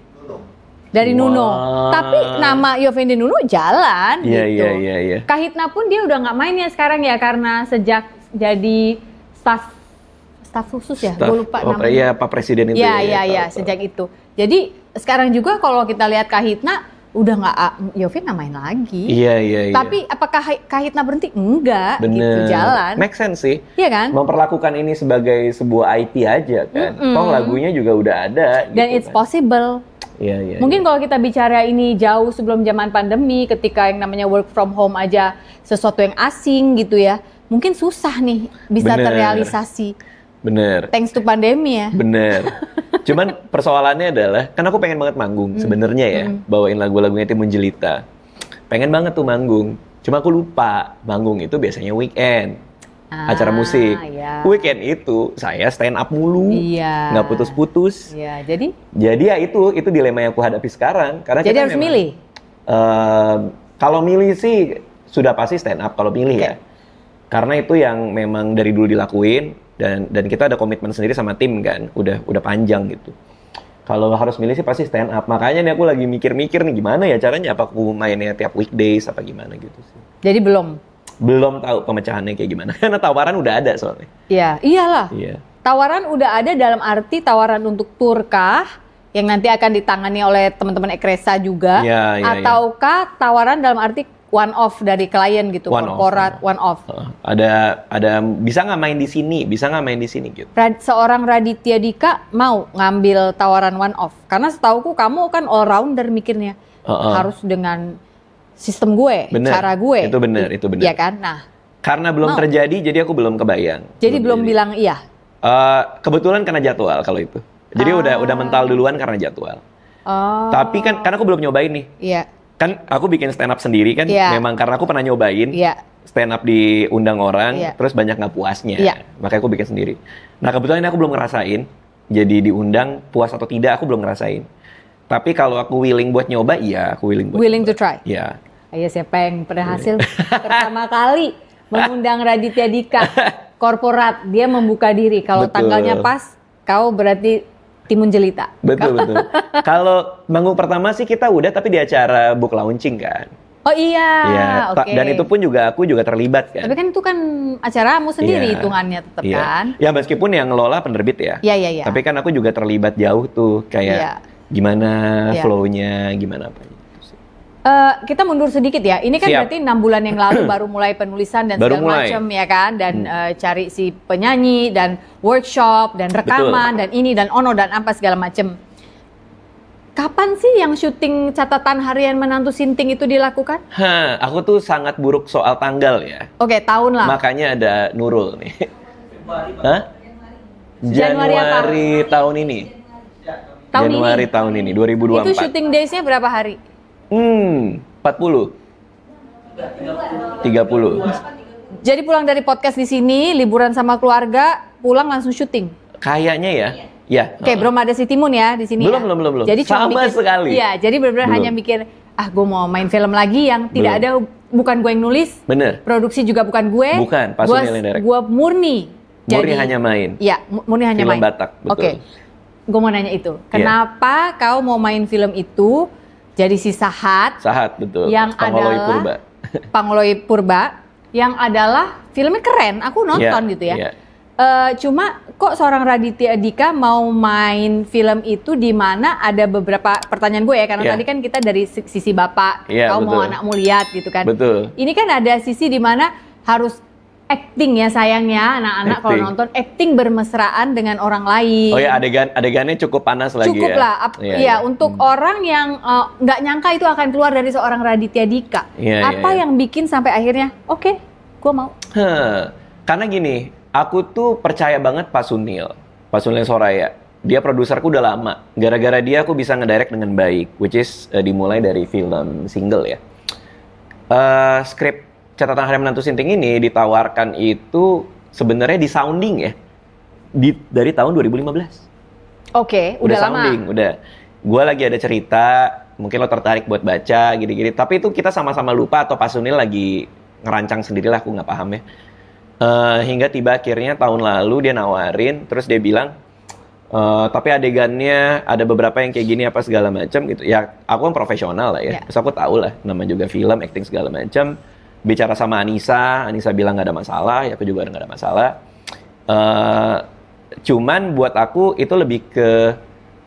Dari Nuno. Tapi nama Yovie and the Nuno jalan gitu. Iya. Kahitna pun dia udah nggak main ya sekarang ya, karena sejak jadi staff khusus ya, gue lupa namanya. Iya, Pak Presiden itu. Iya, sejak itu. Jadi sekarang juga kalau kita lihat Kahitna udah nggak, Yovie nggak main lagi. Iya. Tapi apakah Kahitna berhenti? Enggak. Bener. Gitu jalan. Make sense sih. Iya kan? Memperlakukan ini sebagai sebuah IP aja kan. Toh lagunya juga udah ada. Dan gitu it's possible. Iya. Mungkin kalau kita bicara ini jauh sebelum zaman pandemi, ketika yang namanya work from home aja sesuatu yang asing gitu ya, mungkin susah nih bisa terrealisasi. Bener. Thanks to pandemi ya. Bener. Cuman persoalannya adalah, kan aku pengen banget manggung sebenarnya ya, bawain lagu-lagunya Timun Jelita. Pengen banget tuh manggung. Cuma aku lupa, manggung itu biasanya weekend. Acara musik. Ya. Weekend itu saya stand up mulu. Iya. Nggak putus-putus. Iya, jadi ya itu dilema yang aku hadapi sekarang. Karena jadi kita harus milih? Kalau milih sih, sudah pasti stand up kalau milih ya. Karena itu yang memang dari dulu dilakuin. Dan kita ada komitmen sendiri sama tim kan. Udah panjang gitu. Kalau harus milih sih pasti stand up. Makanya nih aku lagi mikir-mikir nih gimana ya caranya. Apa aku mainnya tiap weekdays apa gimana gitu sih. Jadi belum tahu pemecahannya kayak gimana. Karena tawaran udah ada soalnya. Iya, iyalah. Iya. Tawaran udah ada dalam arti tawaran untuk tur kah? Yang nanti akan ditangani oleh teman-teman Ekresa juga. Iya. Ataukah tawaran dalam arti one off dari klien gitu, korporat one off. Ada bisa nggak main di sini, gitu. Seorang Raditya Dika mau ngambil tawaran one off. Karena setauku kamu kan all rounder mikirnya. Harus dengan sistem gue, cara gue. Itu benar. Iya kan? Nah, karena belum terjadi, jadi aku belum kebayang. Jadi belum bilang iya? Kebetulan karena jadwal kalau itu. Jadi udah mental duluan karena jadwal. Tapi kan, karena aku belum nyobain nih. Iya. Kan aku bikin stand up sendiri kan, memang karena aku pernah nyobain. Iya. Stand up diundang orang, terus banyak nggak puasnya. Makanya aku bikin sendiri. Nah kebetulan aku belum ngerasain, jadi diundang puas atau tidak aku belum ngerasain. Tapi kalau aku willing buat nyoba, iya aku willing buat Willing nyoba. to try? Iya. Ayo siapa yang berhasil pertama kali mengundang Raditya Dika korporat, dia membuka diri. Kalau tanggalnya pas, kau berarti Timun Jelita. Betul. Kalau manggung pertama sih kita udah, tapi di acara book launching kan. Oh iya, oke. Dan itu pun aku juga terlibat kan. Tapi kan itu kan acaramu sendiri hitungannya tetap kan. Ya meskipun yang ngelola penerbit ya. Iya. Tapi kan aku juga terlibat jauh tuh, kayak gimana flow-nya, gimana apa gitu sih. Kita mundur sedikit ya. Ini kan berarti 6 bulan yang lalu baru mulai penulisan dan segala macam ya kan. Dan cari si penyanyi dan workshop dan rekaman dan ini dan ono dan apa segala macam. Kapan sih yang syuting catatan harian menantu Sinting itu dilakukan? Aku tuh sangat buruk soal tanggal ya. Oke, tahun lah. Makanya ada Nurul nih. Januari tahun ini. Januari tahun ini, 2024. Itu syuting days-nya berapa hari? 40. 30. Jadi pulang dari podcast di sini, liburan sama keluarga, pulang langsung syuting. Kayaknya ya. Ya. Oke, belum ada si Timun ya di sini. Belum. Jadi sama sekali. Iya, jadi benar-benar hanya mikir, gue mau main film lagi yang tidak ada, bukan gue yang nulis. Bener. Produksi juga bukan gue. Bukan, Pak Sunil yang direct. Gue murni. Murni hanya main. Iya, murni hanya film main. Film Batak, betul. Oke. Gue mau nanya itu. Kenapa kau mau main film itu jadi si Sahat? Sahat, betul. Yang adalah Pangloy Purba. Yang adalah filmnya keren. Aku nonton gitu ya. Cuma kok seorang Raditya Dika mau main film itu di mana ada beberapa pertanyaan gue ya. Karena tadi kan kita dari sisi bapak. Kau mau anakmu lihat gitu kan. Betul. Ini kan ada sisi di mana harus acting ya sayangnya anak-anak kalau nonton acting bermesraan dengan orang lain. Oh ya adegannya cukup panas lagi ya. Cukup lah. Iya untuk orang yang nggak nyangka itu akan keluar dari seorang Raditya Dika. Apa yang bikin sampai akhirnya oke, gue mau. Karena gini, aku tuh percaya banget Pak Sunil Soraya. Dia produserku udah lama. Gara-gara dia aku bisa ngedirect dengan baik, which is dimulai dari film single ya. Skrip Catatan Harian Menantu Sinting ini ditawarkan itu sebenarnya di sounding ya. Dari tahun 2015. Oke, udah sounding, lama. Udah. Gua lagi ada cerita, mungkin lo tertarik buat baca gini-gini. Tapi itu kita sama-sama lupa atau Pak Sunil lagi ngerancang sendirilah, aku nggak paham ya. Hingga tiba akhirnya tahun lalu dia nawarin, terus dia bilang, tapi adegannya ada beberapa yang kayak gini apa segala macam gitu. Ya aku kan profesional lah ya. Terus aku tahu lah, nama juga film, acting segala macam. Bicara sama Anissa bilang nggak ada masalah, ya aku juga nggak ada masalah. Cuman buat aku itu lebih ke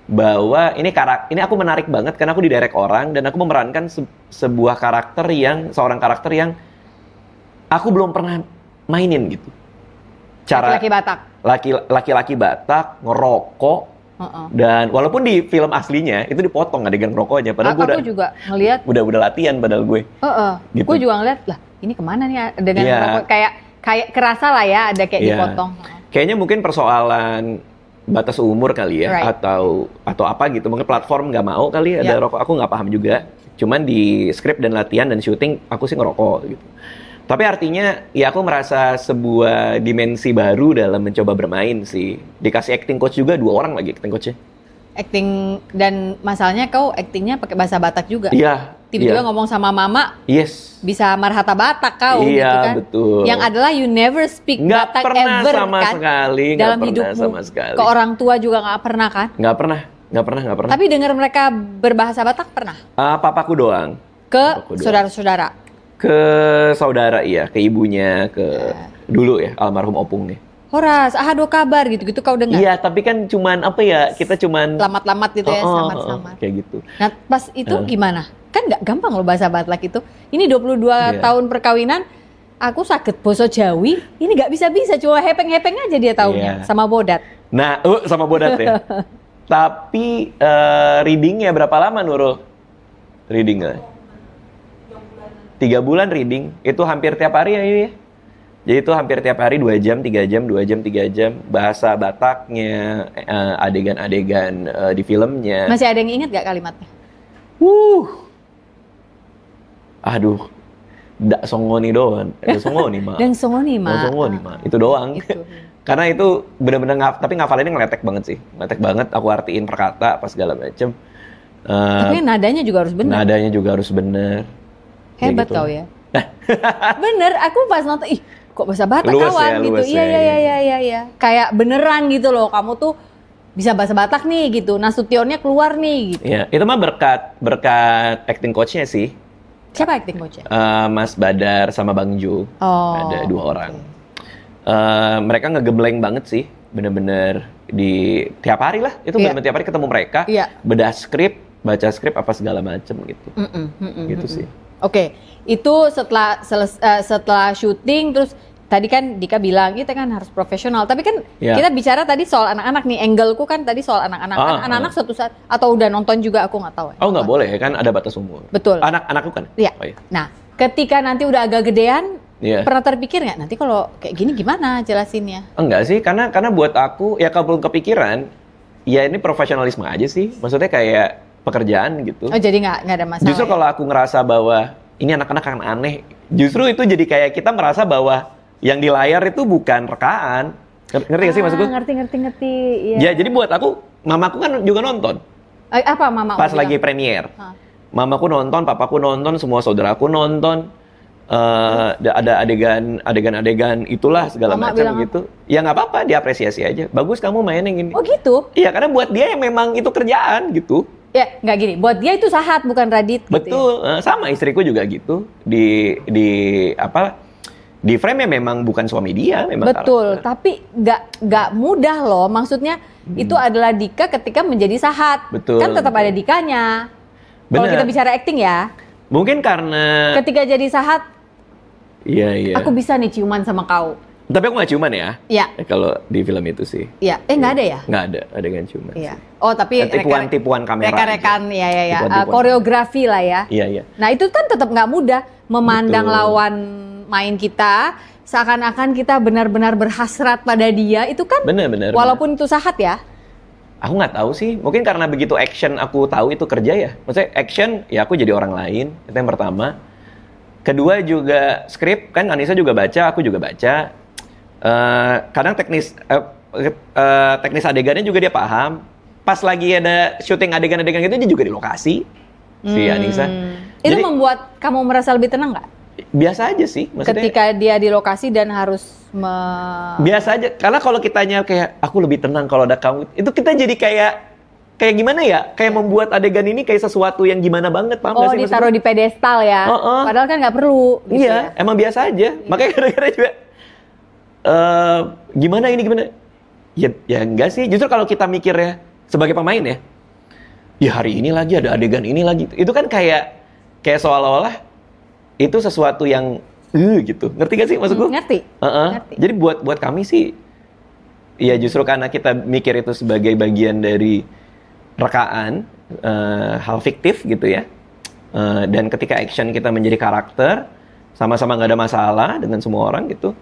bahwa ini aku menarik banget karena aku didirect orang dan aku memerankan seorang karakter yang aku belum pernah mainin gitu. Cara laki-laki Batak. Laki-laki Batak ngerokok Dan walaupun di film aslinya itu dipotong adegan rokoknya, padahal gue juga ngelihat udah latihan padahal gue. Gitu. Gue juga ngeliat lah, ini kemana nih adegan rokok, kayak kerasa lah ya ada kayak dipotong. Kayaknya mungkin persoalan batas umur kali ya, atau apa gitu, mungkin platform nggak mau kali ada rokok. Aku nggak paham juga. Cuman di skrip dan latihan dan syuting aku sih ngerokok gitu. Tapi artinya ya aku merasa sebuah dimensi baru dalam mencoba bermain sih. Dikasih acting coach juga, 2 orang lagi acting coachnya. Acting, dan masalahnya kau actingnya pakai bahasa Batak juga. Iya. Tiba-tiba ngomong sama mama, bisa marhata Batak kau gitu kan. Betul. Yang adalah you never speak Batak ever sama kan. Sekali, dalam hidupmu. Sama sekali. Ke orang tua juga nggak pernah kan? Nggak pernah. Tapi dengar mereka berbahasa Batak pernah? Papaku doang. Ke saudara-saudara? Ke saudara iya, ke ibunya, dulu ya, almarhum opung nih. Horas, do kabar gitu-gitu kau dengar? Iya, tapi kan cuman kita cuman selamat-selamat gitu ya, selamat-selamat. Kayak gitu. Nah, pas itu gimana? Kan nggak gampang loh bahasa Batak itu. Ini 22 tahun perkawinan, aku sakit boso Jawi, ini nggak bisa-bisa, cuma hepeng-hepeng aja dia taunya, sama Bodat. Nah, sama Bodat ya. Tapi readingnya berapa lama Nurul? Readingnya? 3 bulan reading, itu hampir tiap hari ya. Jadi itu hampir tiap hari 2 jam, 3 jam, 2 jam, 3 jam. Bahasa Bataknya, adegan-adegan di filmnya. Masih ada yang ingat gak kalimatnya? Aduh, dak songoni doang. Songoni mah. Dan songoni mah. Itu doang. Karena itu benar-benar tapi ngafalinnya ngeletek banget sih. Ngeletek banget, aku artiin per kata, apa segala macem. Tapi nadanya juga harus benar. Hebat gitu. Kau ya. Bener, aku pas nonton, kok bahasa Batak kawan gitu. Iya. Kayak beneran gitu loh, kamu tuh bisa bahasa Batak nih gitu. Nasutionnya keluar nih gitu. Iya, itu mah berkat acting coachnya sih. Siapa acting coachnya? Mas Badar sama Bang Jo. Ada 2 orang. Mereka ngegembleng banget sih, bener-bener di tiap hari lah. Itu bener-bener tiap hari ketemu mereka, bedah skrip, baca skrip apa segala macem gitu. Gitu sih. Oke, itu setelah syuting terus tadi kan Dika bilang kita kan harus profesional. Tapi kan kita bicara tadi soal anak-anak nih, angleku kan tadi soal anak-anak. Anak-anak suatu saat atau udah nonton juga aku nggak tahu. Oh nggak boleh kan, ada batas umur. Betul. Anak-anakku kan. Iya. Nah, ketika nanti udah agak gedean, pernah terpikir nggak nanti kalau kayak gini gimana jelasinnya? Enggak sih, karena buat aku ya kalau belum kepikiran, ya ini profesionalisme aja sih. Maksudnya kayak pekerjaan gitu. Oh jadi nggak ada masalah. Justru kalau aku ngerasa bahwa ini anak-anak kan aneh, justru itu jadi kayak kita merasa bahwa yang di layar itu bukan rekaan. Ngerti gak sih maksudku? Ngerti. Iya. Ya jadi buat aku, mamaku kan juga nonton. Apa mama? Pas lagi premier. Mamaku nonton, papaku nonton, semua saudaraku nonton. Ada adegan itulah segala macam gitu. Ya nggak apa-apa, diapresiasi aja. Bagus kamu main yang gini. Oh gitu? Iya, karena buat dia yang memang itu kerjaan gitu. Ya nggak gini, buat dia itu Sahat bukan Radit. Betul, gitu ya? Sama istriku juga gitu. Di frame-nya memang bukan suami dia, memang betul, karakter. Tapi nggak mudah loh. Maksudnya itu adalah Dika ketika menjadi Sahat. Betul. Kan tetap ada Dikanya. Kalau kita bicara acting ya. Mungkin karena ketika jadi Sahat, iya. Aku bisa nih ciuman sama kau. Tapi aku nggak ciuman ya. Iya. Kalau di film itu sih. Iya. Nggak ada ya? Nggak ada adegan ciuman. Iya. Oh tapi tipuan kamera. Rekan-rekan ya. Koreografi lah ya. Iya. Nah itu kan tetap nggak mudah memandang lawan main kita seakan-akan kita benar-benar berhasrat pada dia, itu kan. Benar. Walaupun itu Sahat ya. Aku nggak tahu sih. Mungkin karena begitu action aku tahu itu kerja ya. Maksudnya action ya aku jadi orang lain. Itu yang pertama. Kedua juga skrip kan Anissa juga baca, aku juga baca. Kadang teknis adegannya juga dia paham. Pas lagi ada syuting adegan-adegan gitu dia juga di lokasi si Anissa. Itu jadi, membuat kamu merasa lebih tenang nggak? Biasa aja sih. Maksudnya, ketika dia di lokasi dan harus biasa aja. Karena kalau kitanya kayak aku lebih tenang kalau ada kamu, itu kita jadi kayak gimana ya? Kayak membuat adegan ini kayak sesuatu yang gimana banget, paham gak sih? Ditaruh di pedestal ya. Padahal kan nggak perlu. Gitu iya, ya? Emang biasa aja. Makanya kadang-kadang juga gimana ini gimana? Ya enggak sih. Justru kalau kita mikir ya sebagai pemain ya hari ini lagi ada adegan ini lagi. Itu kan kayak seolah-olah itu sesuatu yang gitu. Ngerti gak sih maksudku? Ngerti. Jadi buat kami sih Ya justru karena kita mikir itu sebagai bagian dari rekaan, hal fiktif gitu ya. Dan ketika action kita menjadi karakter, sama-sama nggak ada masalah dengan semua orang gitu,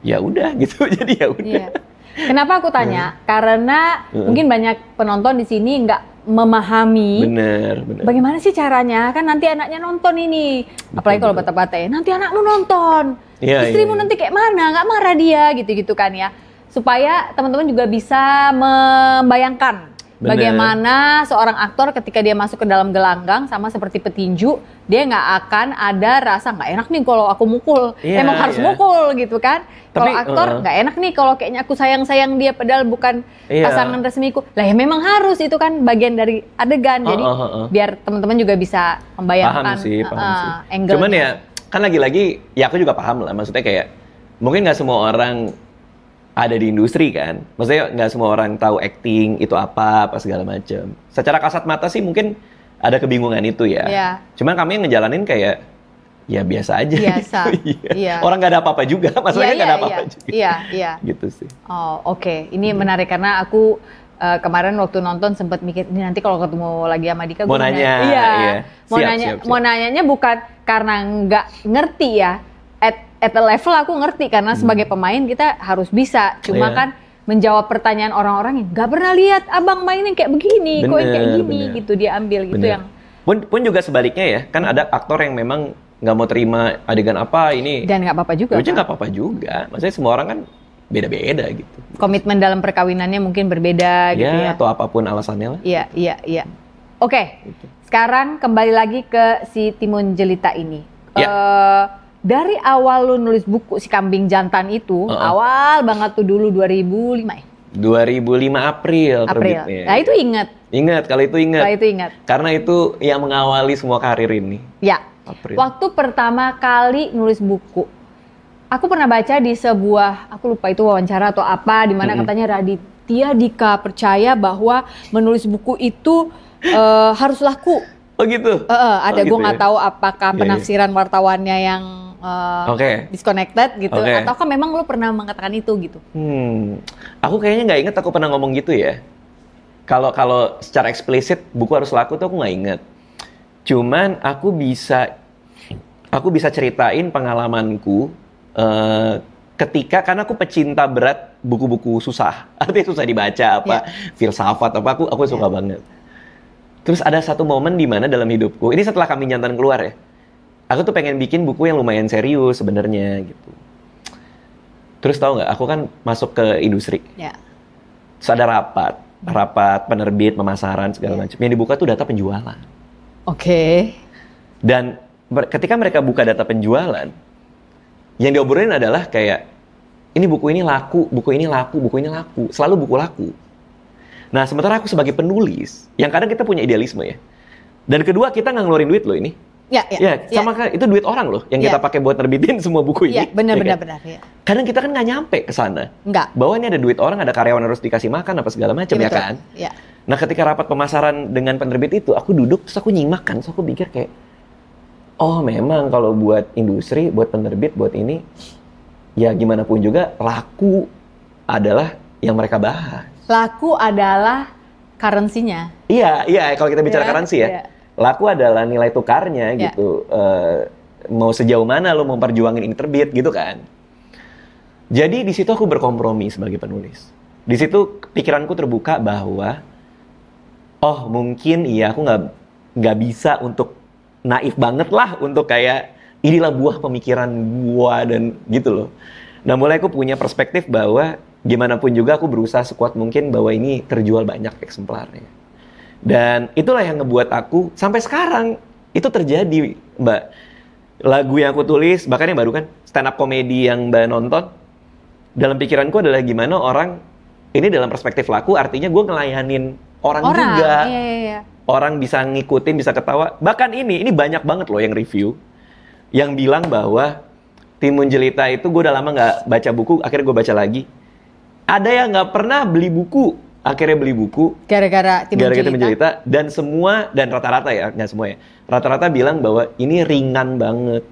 ya udah gitu. Jadi ya udah. Iya. Kenapa aku tanya? Karena mungkin banyak penonton di sini nggak memahami. Bener. Bagaimana sih caranya? Kan nanti anaknya nonton ini. Apalagi kalau bata-bata, nanti anakmu nonton. Istrimu nanti kayak mana? Nggak marah dia gitu-gitu kan ya. Supaya teman-teman juga bisa membayangkan bagaimana seorang aktor ketika dia masuk ke dalam gelanggang sama seperti petinju, dia nggak akan ada rasa nggak enak nih kalau aku mukul. Emang harus mukul gitu kan. Kalau aktor nggak enak nih kalau kayaknya aku sayang-sayang dia padahal bukan pasangan resmiku. Lah ya memang harus, itu kan bagian dari adegan. Jadi biar teman-teman juga bisa membayangkan paham sih. angle-nya. Cuman ya kan lagi-lagi ya aku juga paham lah, maksudnya kayak mungkin nggak semua orang ada di industri kan, maksudnya nggak semua orang tahu acting itu apa segala macam. Secara kasat mata sih mungkin ada kebingungan itu ya. Cuman kami yang ngejalanin kayak ya biasa aja. Gitu. Orang nggak ada apa-apa juga, maksudnya nggak ada apa-apa juga. Iya. Gitu sih. Oh oke. Ini menarik karena aku kemarin waktu nonton sempat mikir ini nanti kalau ketemu lagi sama Dika mau nanya. Mau nanyanya bukan karena nggak ngerti ya. At a level aku ngerti karena sebagai pemain kita harus bisa. Cuma kan menjawab pertanyaan orang-orang yang nggak pernah lihat abang mainin kayak begini, kok kayak gini gitu dia ambil gitu yang. Pun juga sebaliknya ya, kan ada aktor yang memang nggak mau terima adegan apa ini. Dan nggak apa-apa juga. Nggak apa-apa juga. Maksudnya semua orang kan beda-beda gitu. Komitmen dalam perkawinannya mungkin berbeda gitu ya. Atau apapun alasannya lah. Iya. Oke. Sekarang kembali lagi ke si Timun Jelita ini. Dari awal lu nulis buku si Kambing Jantan itu, awal banget tuh dulu 2005 ya? 2005 April. terbitnya. Nah itu ingat. Kalau itu ingat. Karena itu yang mengawali semua karir ini. Ya. April. Waktu pertama kali nulis buku, aku pernah baca di sebuah, aku lupa itu wawancara atau apa, di mana katanya Raditya Dika percaya bahwa menulis buku itu harus laku. Oh gitu? Ada gue nggak tahu apakah penafsiran wartawannya yang disconnected gitu, ataukah memang lo pernah mengatakan itu gitu? Aku kayaknya nggak inget aku pernah ngomong gitu ya. Kalau secara eksplisit buku harus laku tuh aku nggak inget. Cuman aku bisa ceritain pengalamanku ketika, karena aku pecinta berat buku-buku susah, artinya susah dibaca filsafat apa, aku suka banget. Terus ada satu momen di mana dalam hidupku, ini setelah Kambing Jantan keluar ya, aku tuh pengen bikin buku yang lumayan serius sebenarnya gitu. Terus tahu nggak, aku kan masuk ke industri. Terus ada rapat penerbit, pemasaran segala macam. Yang dibuka tuh data penjualan. Dan ketika mereka buka data penjualan, yang diobrolin adalah kayak ini buku ini laku, buku ini laku, buku ini laku, selalu buku laku. Nah, sementara aku sebagai penulis, yang kadang kita punya idealisme ya. Dan kedua, kita nggak ngeluarin duit loh ini. Itu duit orang loh yang kita pakai buat nerbitin semua buku ini. Benar. Kadang kita kan nggak nyampe ke sana. Bahwa ini ada duit orang, ada karyawan harus dikasih makan apa segala macam ya kan. Nah, ketika rapat pemasaran dengan penerbit itu, aku duduk terus aku nyimak kan, terus aku pikir kayak, oh memang kalau buat industri, buat penerbit, buat ini, ya gimana pun juga laku adalah yang mereka bahas. Laku adalah currency-nya. Iya, kalau kita bicara currency ya. Laku adalah nilai tukarnya gitu. Mau sejauh mana lo memperjuangin ini terbit gitu kan. Jadi di situ aku berkompromi sebagai penulis. Di situ pikiranku terbuka bahwa mungkin aku nggak bisa untuk naif banget lah untuk kayak inilah buah pemikiran gua dan gitu loh. Nah, mulai aku punya perspektif bahwa gimana pun juga aku berusaha sekuat mungkin bahwa ini terjual banyak eksemplarnya. Dan itulah yang ngebuat aku sampai sekarang itu terjadi, Mbak. Lagu yang aku tulis, bahkan yang baru kan stand up comedy yang Mbak nonton, dalam pikiranku adalah gimana orang ini dalam perspektif laku, artinya gue ngelayanin orang juga. Orang bisa ngikutin, bisa ketawa. Bahkan ini banyak banget loh yang review yang bilang bahwa Timun Jelita itu gue udah lama nggak baca buku, akhirnya gue baca lagi. Ada yang nggak pernah beli buku, akhirnya beli buku gara-gara Timun Jelita. Dan rata-rata ya, nggak semua ya, rata-rata bilang bahwa ini ringan banget,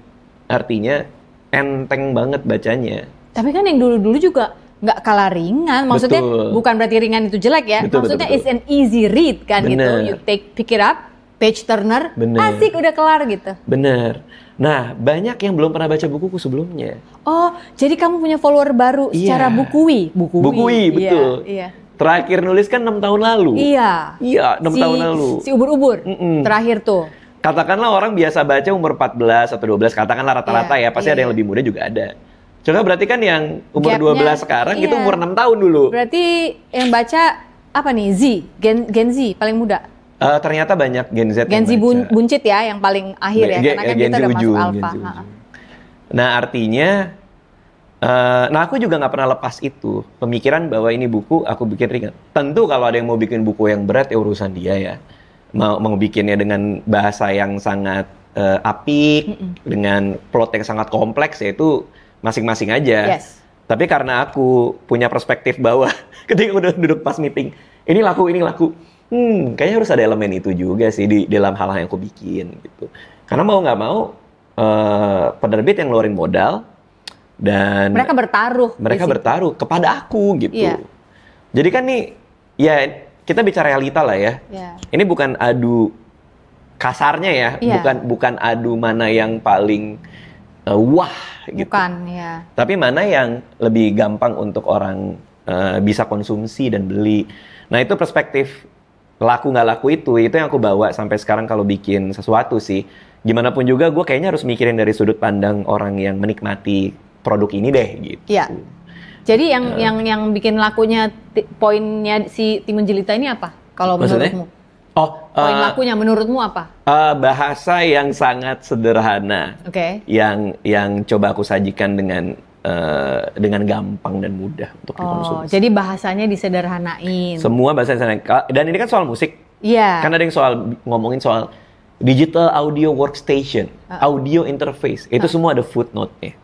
artinya enteng banget bacanya. Tapi kan yang dulu-dulu juga nggak kalah ringan. Maksudnya bukan berarti ringan itu jelek ya. Maksudnya it's an easy read kan gitu. You pick it up, page turner, asik udah kelar gitu. Bener. Nah, banyak yang belum pernah baca bukuku sebelumnya. Oh, jadi kamu punya follower baru secara bukui? Bukui, betul. Iya. Terakhir nulis kan 6 tahun lalu. Iya. Iya, 6 tahun lalu. Si ubur-ubur, terakhir tuh. Katakanlah orang biasa baca umur 14 atau 12, katakanlah rata-rata ya, pasti ada yang lebih muda juga ada. Coba berarti kan yang umur 12 sekarang itu umur 6 tahun dulu. Berarti yang baca apa nih? Gen Z paling muda? Ternyata banyak Gen Z. Gen Z buncit ya, yang paling akhir ya, karena kan kita udah masuk alpha. Nah artinya, nah aku juga nggak pernah lepas itu pemikiran bahwa ini buku aku bikin ringan. Tentu kalau ada yang mau bikin buku yang berat ya urusan dia ya. Mau bikinnya dengan bahasa yang sangat apik, dengan plot yang sangat kompleks ya itu masing-masing aja. Tapi karena aku punya perspektif bahwa ketika udah duduk pas meeting, ini laku. Kayaknya harus ada elemen itu juga sih di dalam hal-hal yang aku bikin gitu. Karena mau nggak mau penerbit yang ngeluarin modal dan mereka bertaruh kepada aku gitu. Jadi kan nih ya kita bicara realita lah ya. Ini bukan adu kasarnya ya, bukan adu mana yang paling wah gitu. Bukan ya. Tapi mana yang lebih gampang untuk orang bisa konsumsi dan beli. Nah itu perspektif laku nggak laku itu yang aku bawa sampai sekarang kalau bikin sesuatu sih. Gimana pun juga gue kayaknya harus mikirin dari sudut pandang orang yang menikmati produk ini deh gitu. Iya. Jadi yang bikin lakunya poinnya si Timun Jelita ini apa? Kalau menurutmu? Poin lakunya menurutmu apa? Bahasa yang sangat sederhana. Yang coba aku sajikan dengan gampang dan mudah untuk dikonsumsi. Jadi bahasanya disederhanain. Semua bahasa sederhana. Dan ini kan soal musik. Iya. Kan ada yang ngomongin soal digital audio workstation, audio interface. Itu semua ada footnote-nya.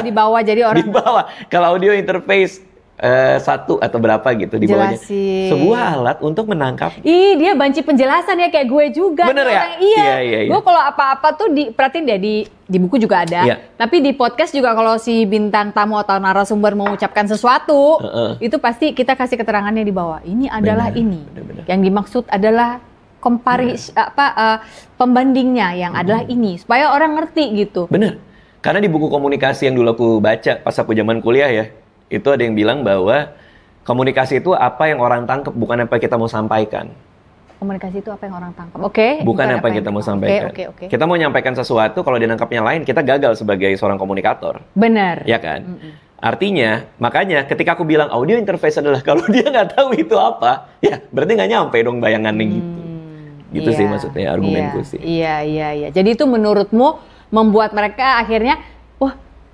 Di bawah jadi orang. Di bawah. Kalau audio interface 1 atau berapa gitu di bawahnya. Sebuah alat untuk menangkap. Dia banci penjelasan ya kayak gue juga. Bener ya? Iya. Gue kalau apa-apa tuh perhatiin deh di buku juga ada. Tapi di podcast juga kalau si bintang tamu atau narasumber mengucapkan sesuatu, itu pasti kita kasih keterangannya di bawah. Ini adalah ini. Bener. Yang dimaksud adalah pembandingnya yang adalah ini supaya orang ngerti gitu. Bener. Karena di buku komunikasi yang dulu aku baca pas aku zaman kuliah ya. Itu ada yang bilang bahwa komunikasi itu apa yang orang tangkap, bukan apa yang kita mau sampaikan. Komunikasi itu apa yang orang tangkap. Bukan apa yang kita mau sampaikan. Kita mau nyampaikan sesuatu, kalau dinangkapnya lain, kita gagal sebagai seorang komunikator. Benar. Ya kan? Artinya, makanya ketika aku bilang audio interface adalah kalau dia nggak tahu itu apa, ya berarti nggak nyampe dong bayangannya gitu. Gitu sih maksudnya argumenku sih. Iya. Jadi itu menurutmu membuat mereka akhirnya,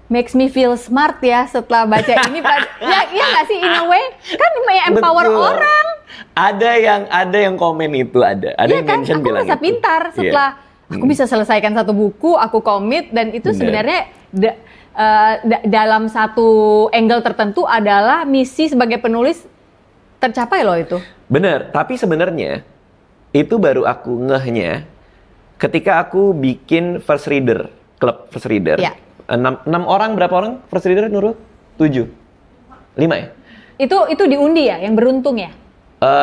makes me feel smart ya setelah baca ini. Ya nggak sih, in a way kan empower orang. Ada yang komen itu ada yang kan? mention Aku bilang merasa pintar setelah aku bisa selesaikan satu buku, aku komit, dan itu sebenarnya dalam satu angle tertentu adalah misi sebagai penulis tercapai loh itu. Bener, tapi sebenarnya itu baru aku ngehnya ketika aku bikin first reader, klub first reader. 6 orang, berapa orang first reader Nurul? 7? 5 ya? Itu diundi ya, yang beruntung ya?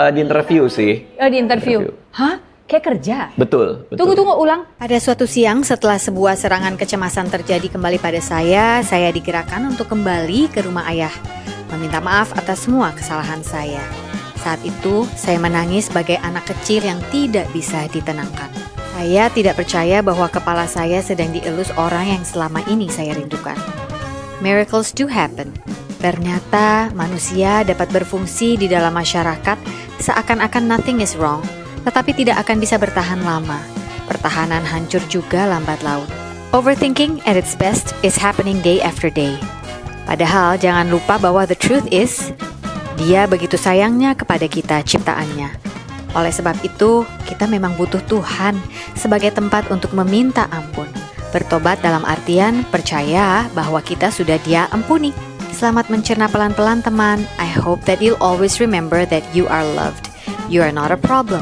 Di interview sih. Di interview. Hah? Kayak kerja? Betul. Tunggu, ulang. Pada suatu siang setelah sebuah serangan kecemasan terjadi kembali pada saya digerakkan untuk kembali ke rumah ayah. Meminta maaf atas semua kesalahan saya. Saat itu, saya menangis sebagai anak kecil yang tidak bisa ditenangkan. Saya tidak percaya bahwa kepala saya sedang dielus orang yang selama ini saya rindukan. Miracles do happen. Ternyata manusia dapat berfungsi di dalam masyarakat seakan-akan nothing is wrong, tetapi tidak akan bisa bertahan lama. Pertahanan hancur juga lambat laun. Overthinking at its best is happening day after day. Padahal jangan lupa bahwa the truth is, Dia begitu sayangnya kepada kita ciptaannya. Oleh sebab itu, kita memang butuh Tuhan sebagai tempat untuk meminta ampun. Bertobat dalam artian percaya bahwa kita sudah Dia ampuni. Selamat mencerna pelan-pelan teman. I hope that you'll always remember that you are loved. You are not a problem.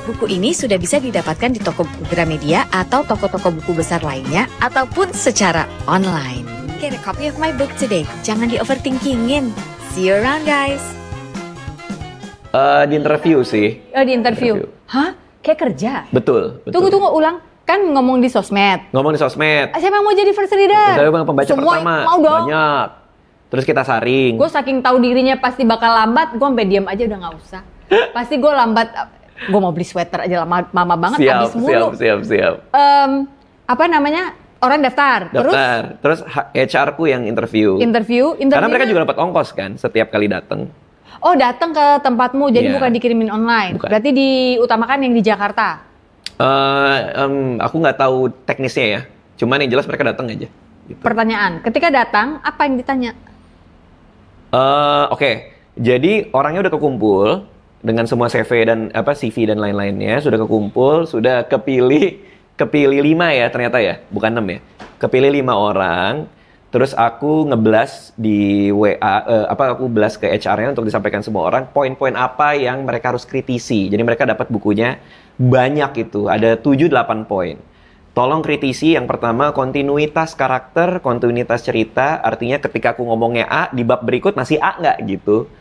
Buku ini sudah bisa didapatkan di toko buku Gramedia atau toko-toko buku besar lainnya, ataupun secara online. get a copy of my book today. Jangan di-overthinkingin. See you around, guys. Di interview sih. Di interview. Hah? Kayak kerja? Betul. Tunggu, ulang. Kan ngomong di sosmed. Siapa yang mau jadi first reader? Saya yang pembaca semua pertama. Mau dong. Banyak. Terus kita saring. Gue saking tahu dirinya pasti bakal lambat, gue sampai diam aja udah nggak usah. Pasti gue lambat. Gue mau beli sweater aja lama banget, habis mulu. Siap. Apa namanya? Orang daftar. Terus HR ku yang interview. Karena mereka juga dapat ongkos kan setiap kali datang. Oh, datang ke tempatmu, jadi bukan dikirimin online. Bukan. Berarti diutamakan yang di Jakarta. Aku nggak tahu teknisnya ya. Cuman yang jelas mereka datang aja. Gitu. Pertanyaan, ketika datang apa yang ditanya? Oke. Jadi orangnya udah kekumpul dengan semua CV dan lain-lainnya sudah kekumpul, sudah kepilih 5 ya ternyata ya, bukan 6 ya. Kepilih 5 orang. Terus aku ngeblas di WA, aku blast ke HR-nya untuk disampaikan semua orang poin-poin apa yang mereka harus kritisi. Jadi mereka dapat bukunya banyak itu, ada 7-8 poin. Tolong kritisi yang pertama kontinuitas karakter, kontinuitas cerita, artinya ketika aku ngomongnya A, di bab berikut masih A nggak gitu.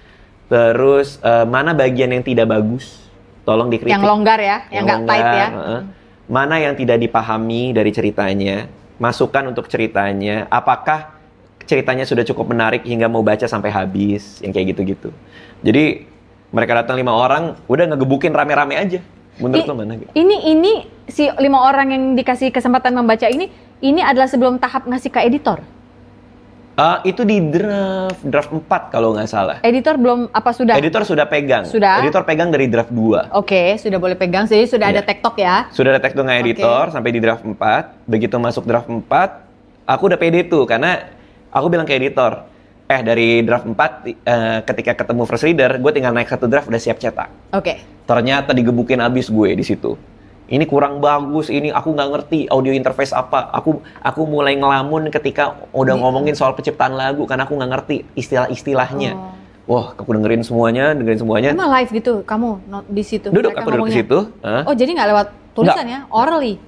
Terus mana bagian yang tidak bagus, tolong dikritik. Yang longgar ya, yang nggak tight ya. Mana yang tidak dipahami dari ceritanya, masukan untuk ceritanya, apakah ceritanya sudah cukup menarik hingga mau baca sampai habis, yang kayak gitu-gitu. Jadi mereka datang 5 orang, udah ngegebukin rame-rame aja. Menurut lo mana? Gitu? Ini si 5 orang yang dikasih kesempatan membaca ini adalah sebelum tahap ngasih ke editor. Itu di draft 4 kalau nggak salah. Editor belum apa sudah? Editor sudah pegang. Sudah? Editor pegang dari draft 2. Oke, sudah boleh pegang. Jadi sudah ada tektok ya? Sudah ada tektok dengan editor sampai di draft 4. Begitu masuk draft 4, aku udah pede tuh karena aku bilang ke editor, dari draft 4 ketika ketemu first reader, gue tinggal naik 1 draft udah siap cetak. Oke. Ternyata digebukin abis gue di situ. Ini kurang bagus, ini aku nggak ngerti audio interface apa. Aku mulai ngelamun ketika udah ngomongin soal penciptaan lagu karena aku nggak ngerti istilah-istilahnya. Wah, aku dengerin semuanya. Emang live gitu kamu di situ? Duduk, aku duduk di situ. Oh, jadi nggak lewat tulisan ya? Orally?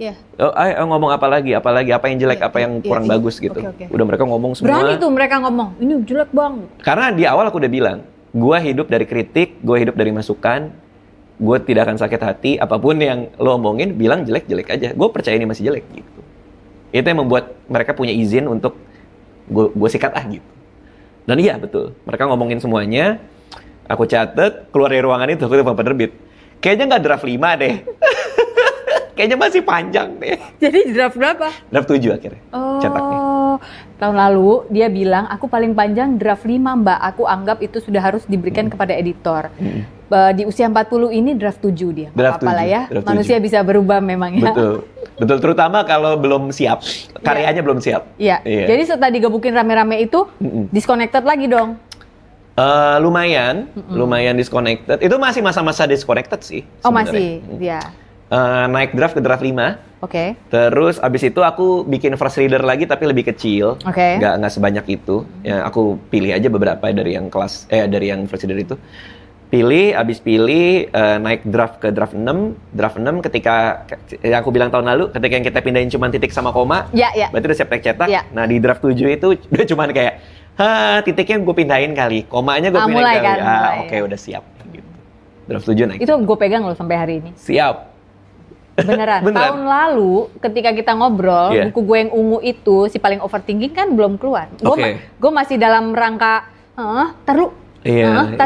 Iya. Yeah. Ngomong apa lagi, apa yang jelek, apa yang kurang bagus gitu. Okay. Udah mereka ngomong semua. Berani tuh mereka ngomong, ini jelek bang. Karena di awal aku udah bilang, gue hidup dari kritik, gue hidup dari masukan. Gue tidak akan sakit hati, apapun yang lo omongin, bilang jelek-jelek aja. Gue percaya ini masih jelek, gitu. Itu yang membuat mereka punya izin untuk gue sikat gitu. Dan iya, betul. Mereka ngomongin semuanya, aku catet, keluar dari ruangan itu, aku telepon penerbit. Kayaknya nggak draft 5 deh. Kayaknya masih panjang deh. Jadi draft berapa? Draft 7 akhirnya, cetaknya. Tahun lalu, dia bilang, aku paling panjang draft 5, Mbak. Aku anggap itu sudah harus diberikan kepada editor. Di usia 40 ini draft 7 dia. Draft 7 lah ya. Manusia 7. Bisa berubah memang ya. Betul, terutama kalau belum siap. Karyanya belum siap. Iya. Jadi setelah digebukin rame-rame itu, disconnected lagi dong. Lumayan disconnected. Itu masih masa-masa disconnected sih. Oh, masih. Iya. Naik draft ke draft 5. Oke. Terus abis itu aku bikin first reader lagi tapi lebih kecil. Oke. Nggak sebanyak itu. Ya, aku pilih aja beberapa dari yang dari yang first reader itu. Abis pilih, naik draft ke draft 6. Draft 6 ketika, yang aku bilang tahun lalu, ketika yang kita pindahin cuma titik sama koma, berarti udah siap cetak. Nah di draft 7 itu udah cuman kayak, titiknya gue pindahin kali, komanya gue pindahin kali. Oke, udah siap. Gitu. Draft 7 naik. Itu gue pegang loh sampai hari ini. Siap. Beneran. Tahun lalu ketika kita ngobrol, buku gue yang ungu itu, si paling overthinking kan belum keluar. Gue masih dalam rangka, taruh. Iya.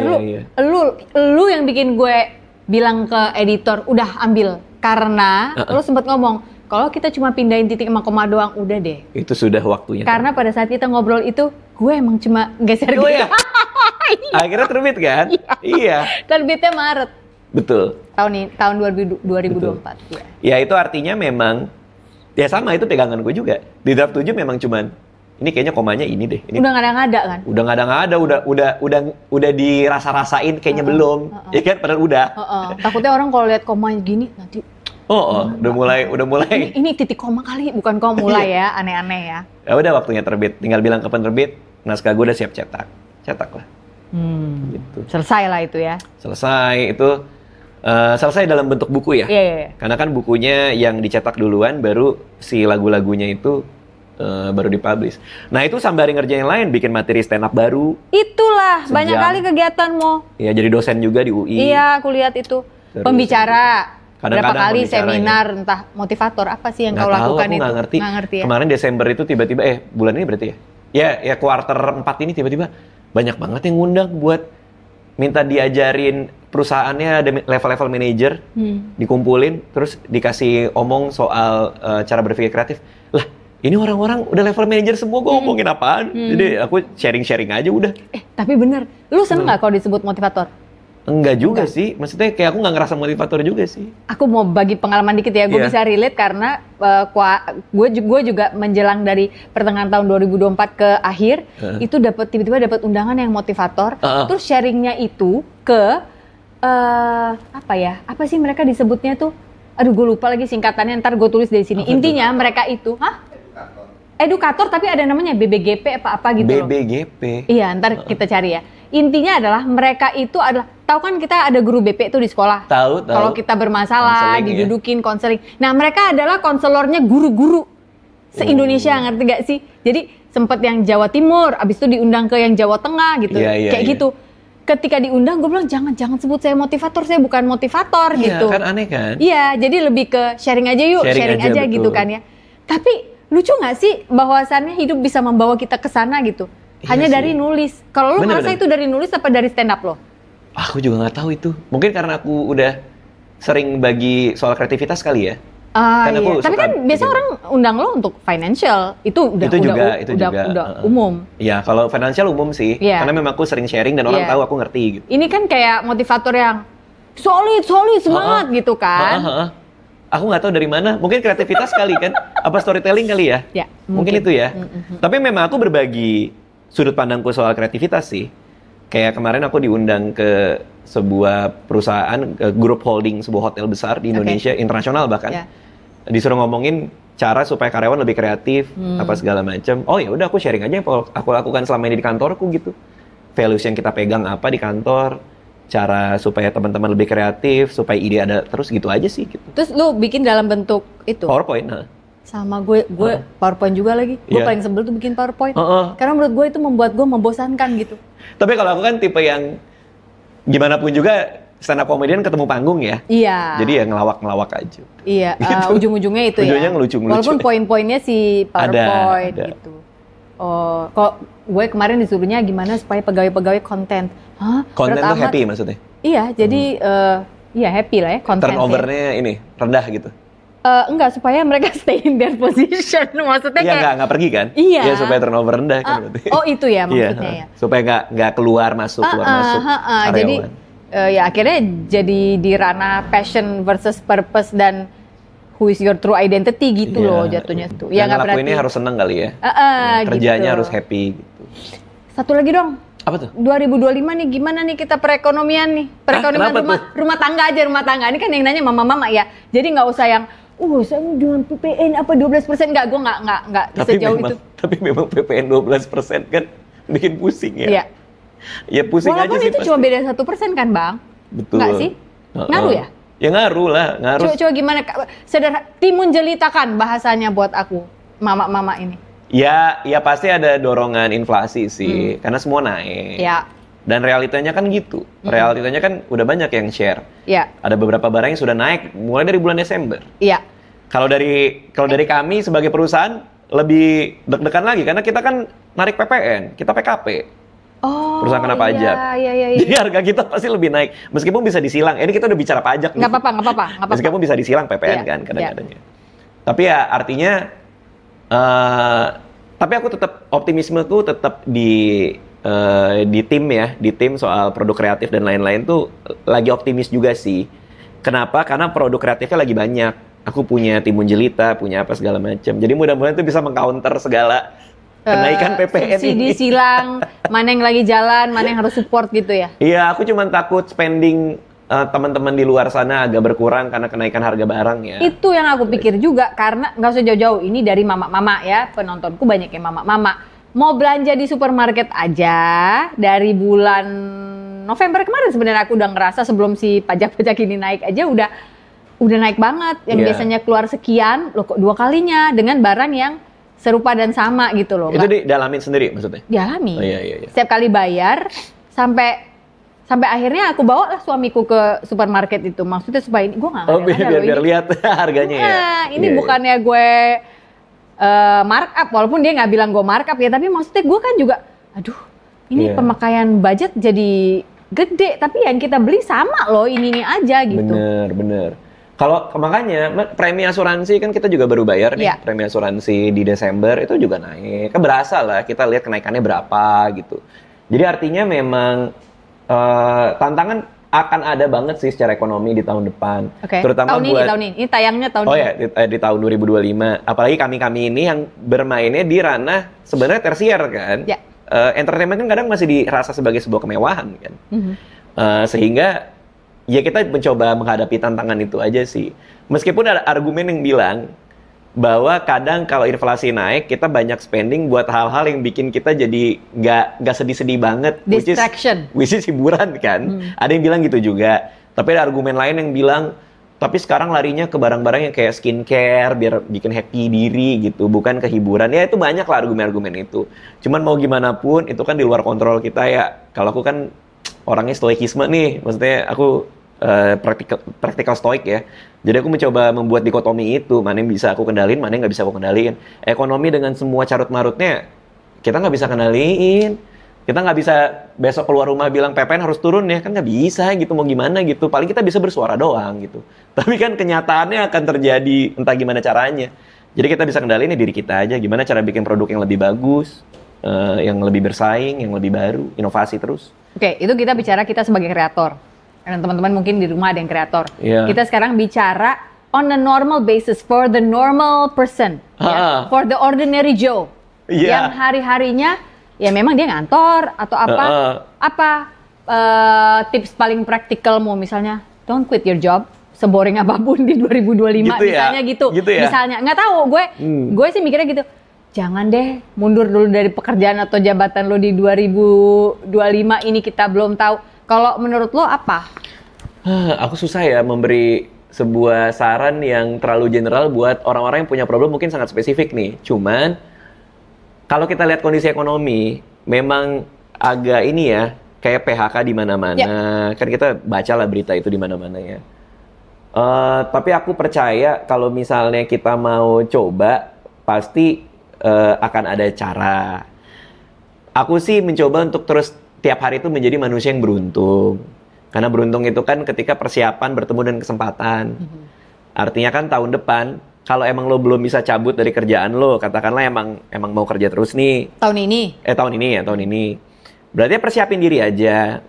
Lu yang bikin gue bilang ke editor, udah ambil. Karena lu sempat ngomong, kalau kita cuma pindahin titik sama koma doang, udah deh. Itu sudah waktunya. Karena pada saat kita ngobrol itu, gue emang cuma geser gitu. Ya? Akhirnya terbit kan? Iya. Terbitnya Maret. Betul. Tahun 2024. Ya itu artinya memang, ya sama itu pegangan gue juga. Di draft 7 memang cuman, ini kayaknya komanya ini deh. Ini udah ngada-ngada kan? Udah ngada-ngada, udah dirasa-rasain kayaknya belum. Ya kan padahal udah. Takutnya orang kalau lihat komanya gini nanti. Udah mulai. Ini titik koma kali, bukan koma mulai ya, aneh-aneh ya. Ya udah waktunya terbit. Tinggal bilang ke penerbit, naskah gue udah siap cetak. Cetak lah. Gitu. Selesai lah itu ya. Selesai itu. Selesai dalam bentuk buku ya. Iya. Karena kan bukunya yang dicetak duluan, baru si lagu-lagunya itu baru dipublish. Nah itu sambari ngerjain yang lain, bikin materi stand up baru. Itulah banyak kali kegiatanmu. Iya jadi dosen juga di UI. Iya aku lihat itu. Terus, pembicara. Berapa kali seminar ya. Entah motivator apa sih yang kau lakukan itu? Nggak ngerti. Nggak ngerti ya? Kemarin Desember itu tiba-tiba bulan ini berarti ya? Ya kuarter 4 ini tiba-tiba banyak banget yang ngundang buat minta diajarin perusahaannya ada level-level manajer, dikumpulin terus dikasih omong soal cara berpikir kreatif. Lah, ini orang-orang udah level manajer semua, gue ngomongin apaan? Jadi aku sharing-sharing aja udah. Tapi bener, lu seneng nggak kalau disebut motivator? Enggak juga sih, maksudnya kayak aku nggak ngerasa motivator juga sih. Aku mau bagi pengalaman dikit ya, gue bisa relate karena gue juga menjelang dari pertengahan tahun 2024 ke akhir, itu tiba-tiba dapat undangan yang motivator, terus sharingnya itu ke apa sih mereka disebutnya tuh, aduh gue lupa lagi singkatannya, ntar gue tulis dari sini. Intinya mereka itu, edukator tapi ada namanya BBGP apa gitu. BBGP. Iya, ntar kita cari ya. Intinya adalah mereka itu adalah, tahu kan kita ada guru BP itu di sekolah. Tahu. Kalau kita bermasalah, didudukin konseling. Nah, mereka adalah konselornya guru-guru se-Indonesia, ngerti gak sih? Jadi sempet yang Jawa Timur, abis itu diundang ke yang Jawa Tengah gitu. Kayak gitu. Ketika diundang, gue bilang jangan sebut saya motivator, saya bukan motivator gitu. Iya, kan aneh kan? Iya, jadi lebih ke sharing aja yuk, sharing aja gitu kan ya. Tapi lucu gak sih bahwasannya hidup bisa membawa kita ke sana gitu? Hanya dari nulis. Kalau lu merasa itu dari nulis apa dari stand up lo? Aku juga nggak tahu itu. Mungkin karena aku udah sering bagi soal kreativitas kali ya. Iya. Tapi kan biasa orang undang lo untuk financial. Itu udah umum. Iya, kalau financial umum sih. Yeah. Karena memang aku sering sharing dan orang tahu aku ngerti gitu. Ini kan kayak motivator yang solid, semangat gitu kan. Aku nggak tahu dari mana. Mungkin kreativitas kali kan. Apa storytelling kali ya? Ya, mungkin itu ya. Tapi memang aku berbagi sudut pandangku soal kreativitas sih. Kayak kemarin aku diundang ke sebuah perusahaan, grup holding sebuah hotel besar di Indonesia, internasional bahkan. Disuruh ngomongin cara supaya karyawan lebih kreatif, apa segala macam. Oh ya udah aku sharing aja yang aku lakukan selama ini di kantorku gitu. Values yang kita pegang apa di kantor, cara supaya teman-teman lebih kreatif, supaya ide ada terus gitu aja sih gitu. Terus lu bikin dalam bentuk itu? PowerPoint. Sama gue PowerPoint juga lagi. Gue paling sebel tuh bikin PowerPoint. Karena menurut gue itu membuat gue membosankan gitu. Tapi kalau aku kan tipe yang gimana pun juga stand up comedian ketemu panggung ya. Iya. Jadi ya ngelawak aja. Iya, gitu. Ujung-ujungnya itu ujungnya ngelucu-ngelucu. Walaupun poin-poinnya si PowerPoint ada. gitu. Oh, kok gue kemarin disuruhnya gimana supaya pegawai-pegawai konten. Konten tuh happy maksudnya? Iya, jadi iya happy lah ya konten. Turnovernya ini rendah gitu. Enggak, supaya mereka stay in their position. Maksudnya kayak nggak pergi kan? Iya. Ya supaya turnover rendah kan berarti. Oh itu ya maksudnya ya. Supaya nggak keluar masuk karyawan. Jadi ya akhirnya jadi di ranah passion versus purpose dan who is your true identity gitu loh jatuhnya tuh. Ya nggak berarti. Ini harus seneng kali ya. Kerjanya harus happy gitu. Satu lagi dong. Apa tuh? 2025 nih gimana nih kita perekonomian nih? Perekonomian rumah tangga aja, rumah tangga. Ini kan yang nanya mama-mama ya. Jadi nggak usah yang saya dengan PPN apa 12%, enggak, gue nggak sejauh itu. Tapi memang PPN 12% kan bikin pusing ya. Iya. Ya pusing walaupun aja sih. Walaupun itu cuma beda 1% kan bang? Betul. Nggak sih? Ngaruh ya? Ya ngaruh lah, ngaruh. Coba gimana, timun jelitakan bahasanya buat aku, mama-mama ini. Ya pasti ada dorongan inflasi sih, karena semua naik. Ya. Dan realitanya kan gitu. Realitanya kan udah banyak yang share. Iya. Ada beberapa barang yang sudah naik mulai dari bulan Desember. Iya. Kalau dari kami sebagai perusahaan lebih deg-degan lagi karena kita kan narik PPN, kita PKP. Oh. Perusahaan kena pajak. Iya. Jadi harga kita pasti lebih naik. Meskipun bisa disilang. Ini kita udah bicara pajak nih. Nggak apa-apa. Meskipun bisa disilang PPN kan kadang-kadangnya. Tapi ya artinya tapi aku tetap optimismeku tetap di tim ya, di tim soal produk kreatif dan lain-lain tuh lagi optimis juga sih. Kenapa? Karena produk kreatifnya lagi banyak. Aku punya timun jelita, punya apa segala macam. Jadi mudah-mudahan itu bisa mengcounter segala kenaikan PPN subsidi silang, mana yang lagi jalan, mana yang harus support gitu ya? Iya, aku cuma takut spending teman-teman di luar sana agak berkurang karena kenaikan harga barang ya. Itu yang aku pikir juga, karena nggak usah jauh-jauh, ini dari mama-mama ya, penontonku banyak yang mama-mama. Mau belanja di supermarket aja, dari bulan November kemarin sebenarnya aku udah ngerasa sebelum si pajak-pajak ini naik aja udah naik banget. Yang biasanya keluar sekian, loh kok 2 kalinya dengan barang yang serupa dan sama gitu loh. Itu didalamin sendiri maksudnya? Dialami. Oh, iya. Setiap kali bayar sampai akhirnya aku bawa lah suamiku ke supermarket itu. Maksudnya supaya ini gue nggak biar lihat harganya ya. Ini bukannya gue markup, walaupun dia nggak bilang gue markup ya, tapi maksudnya gue kan juga, aduh, ini pemakaian budget jadi gede, tapi yang kita beli sama loh ini aja gitu. Bener. Kalau makanya premi asuransi kan kita juga baru bayar nih, premi asuransi di Desember itu juga naik. Kan berasa lah kita lihat kenaikannya berapa gitu. Jadi artinya memang tantangan akan ada banget sih secara ekonomi di tahun depan. Terutama tahun ini tayangnya tahun ini. Oh ya, di tahun 2025. Apalagi kami ini yang bermainnya di ranah sebenarnya tersier kan. Entertainment kan kadang masih dirasa sebagai sebuah kemewahan kan. Sehingga ya kita mencoba menghadapi tantangan itu aja sih. Meskipun ada argumen yang bilang bahwa kadang kalau inflasi naik kita banyak spending buat hal-hal yang bikin kita jadi nggak sedih-sedih banget. Distraction. Which is hiburan kan. Ada yang bilang gitu juga. Tapi ada argumen lain yang bilang tapi sekarang larinya ke barang-barang yang kayak skincare biar bikin happy diri gitu, bukan ke hiburan. Ya itu banyak lah argumen-argumen itu. Cuman mau gimana pun itu kan di luar kontrol kita ya. Kalau aku kan orangnya stoikisme nih, maksudnya aku practical stoik ya. Jadi aku mencoba membuat dikotomi itu, mana yang bisa aku kendaliin, mana yang nggak bisa aku kendaliin. Ekonomi dengan semua carut marutnya, kita nggak bisa kendaliin. Kita nggak bisa besok keluar rumah bilang PPN harus turun ya, kan nggak bisa gitu, mau gimana gitu. Paling kita bisa bersuara doang gitu. Tapi kan kenyataannya akan terjadi entah gimana caranya. Jadi kita bisa kendaliin diri kita aja, gimana cara bikin produk yang lebih bagus, yang lebih bersaing, yang lebih baru, inovasi terus. Oke, itu kita bicara kita sebagai kreator. Karena teman-teman mungkin di rumah ada yang kreator. Kita sekarang bicara on a normal basis for the normal person, ya? For the ordinary Joe, yang hari-harinya ya memang dia ngantor atau apa. Tips paling praktikal mau misalnya don't quit your job, seboring apapun di 2025 gitu misalnya ya? gitu ya? Misalnya nggak tahu gue sih mikirnya gitu. Jangan deh mundur dulu dari pekerjaan atau jabatan lo di 2025 ini, kita belum tahu. Kalau menurut lo apa? Aku susah ya memberi sebuah saran yang terlalu general buat orang-orang yang punya problem mungkin sangat spesifik nih. Cuman kalau kita lihat kondisi ekonomi memang agak ini ya, kayak PHK di mana-mana. Kan kita bacalah berita itu di mana-mana ya. Tapi aku percaya kalau misalnya kita mau coba pasti akan ada cara. Aku sih mencoba untuk terus tiap hari itu menjadi manusia yang beruntung. Karena beruntung itu kan ketika persiapan bertemu dengan kesempatan. Artinya kan tahun depan, kalau emang lo belum bisa cabut dari kerjaan lo, katakanlah emang mau kerja terus nih. Tahun ini? Tahun ini. Berarti persiapin diri aja.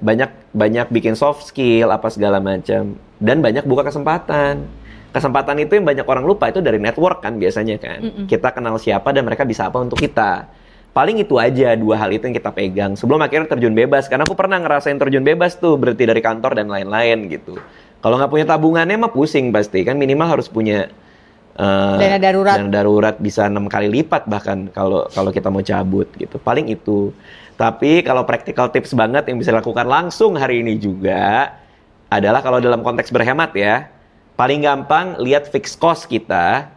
Banyak bikin soft skill, apa segala macam. Dan banyak buka kesempatan. Kesempatan itu yang banyak orang lupa itu dari network kan biasanya kan. Kita kenal siapa dan mereka bisa apa untuk kita. Paling itu aja, 2 hal itu yang kita pegang sebelum akhirnya terjun bebas. Karena aku pernah ngerasain terjun bebas tuh, berhenti dari kantor dan lain-lain gitu. Kalau nggak punya tabungannya mah pusing pasti. Kan minimal harus punya dana darurat bisa 6 kali lipat bahkan kalau kita mau cabut gitu. Paling itu. Tapi kalau practical tips banget yang bisa dilakukan langsung hari ini juga adalah kalau dalam konteks berhemat ya, paling gampang lihat fixed cost kita.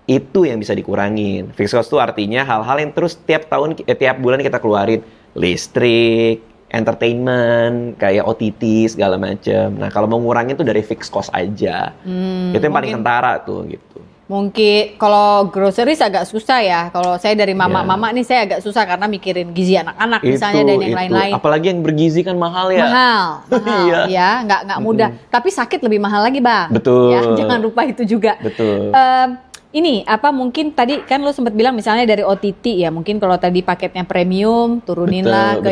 Itu yang bisa dikurangin. Fixed cost itu artinya hal-hal yang terus tiap bulan kita keluarin. Listrik, entertainment, kayak OTT, segala macam. Nah, kalau mau ngurangin tuh dari fixed cost aja. Itu yang paling kentara tuh, gitu. Mungkin kalau groceries agak susah ya. Kalau saya dari mama nih saya agak susah karena mikirin gizi anak-anak misalnya dan yang lain-lain. Apalagi yang bergizi kan mahal ya. Mahal ya, nggak mudah. Tapi sakit lebih mahal lagi, Bang. Betul. Ya, jangan lupa itu juga. Betul. Ini apa mungkin tadi kan lo sempat bilang misalnya dari OTT ya, mungkin kalau tadi paketnya premium turunin lah ke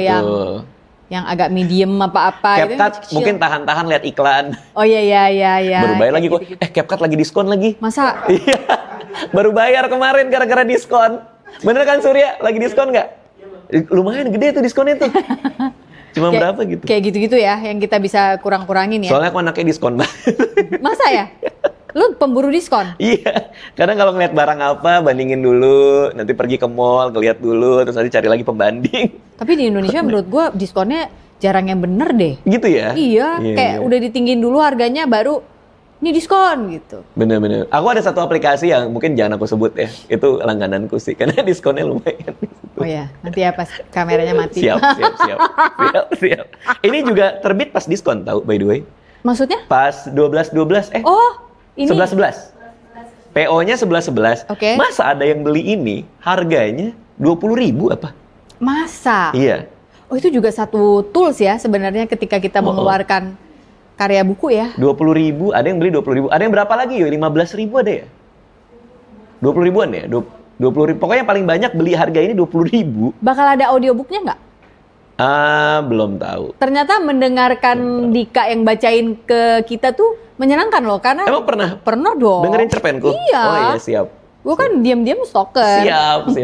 yang agak medium apa-apa. CapCut mungkin tahan-tahan lihat iklan. Oh iya. Baru bayar lagi kok. CapCut lagi diskon lagi. Masa? Iya. Baru bayar kemarin gara-gara diskon. Bener kan Surya? Lagi diskon nggak? Lumayan gede tuh diskonnya tuh. Cuma berapa gitu? Kayak gitu-gitu ya yang kita bisa kurang-kurangin ya. Soalnya aku anaknya diskon banget. Masa ya? Lu pemburu diskon? Iya, kadang kalau ngeliat barang apa, bandingin dulu, nanti pergi ke mall, ngeliat dulu, terus nanti cari lagi pembanding. Tapi di Indonesia menurut gue diskonnya jarang yang bener deh. Gitu ya? Iya, kayak udah ditinggiin dulu harganya baru ini diskon gitu. Bener-bener. Aku ada satu aplikasi yang mungkin jangan aku sebut ya. Itu langgananku sih, karena diskonnya lumayan. Oh ya, nanti ya pas kameranya mati. Siap. Ini juga terbit pas diskon tahu, by the way. Maksudnya? Pas 12-12, Oh, ini 11-11. PO-nya 11-11. Oke. Masa ada yang beli ini harganya 20.000 apa? Masa? Iya. Oh, itu juga satu tools ya sebenarnya ketika kita mengeluarkan karya buku ya. 20.000, ada yang beli 20.000. Ada yang berapa lagi yo? 15.000 ada ya? 20 ribuan ya? 20.000. Pokoknya yang paling banyak beli harga ini 20.000. Bakal ada audiobooknya nggak? Belum tahu. Ternyata mendengarkan Dika yang bacain ke kita tuh menyenangkan loh, karena Emang pernah? Pernah dong. Dengerin cerpenku? Iya. Oh iya, siap. Gue kan diam-diam stalker. Siap.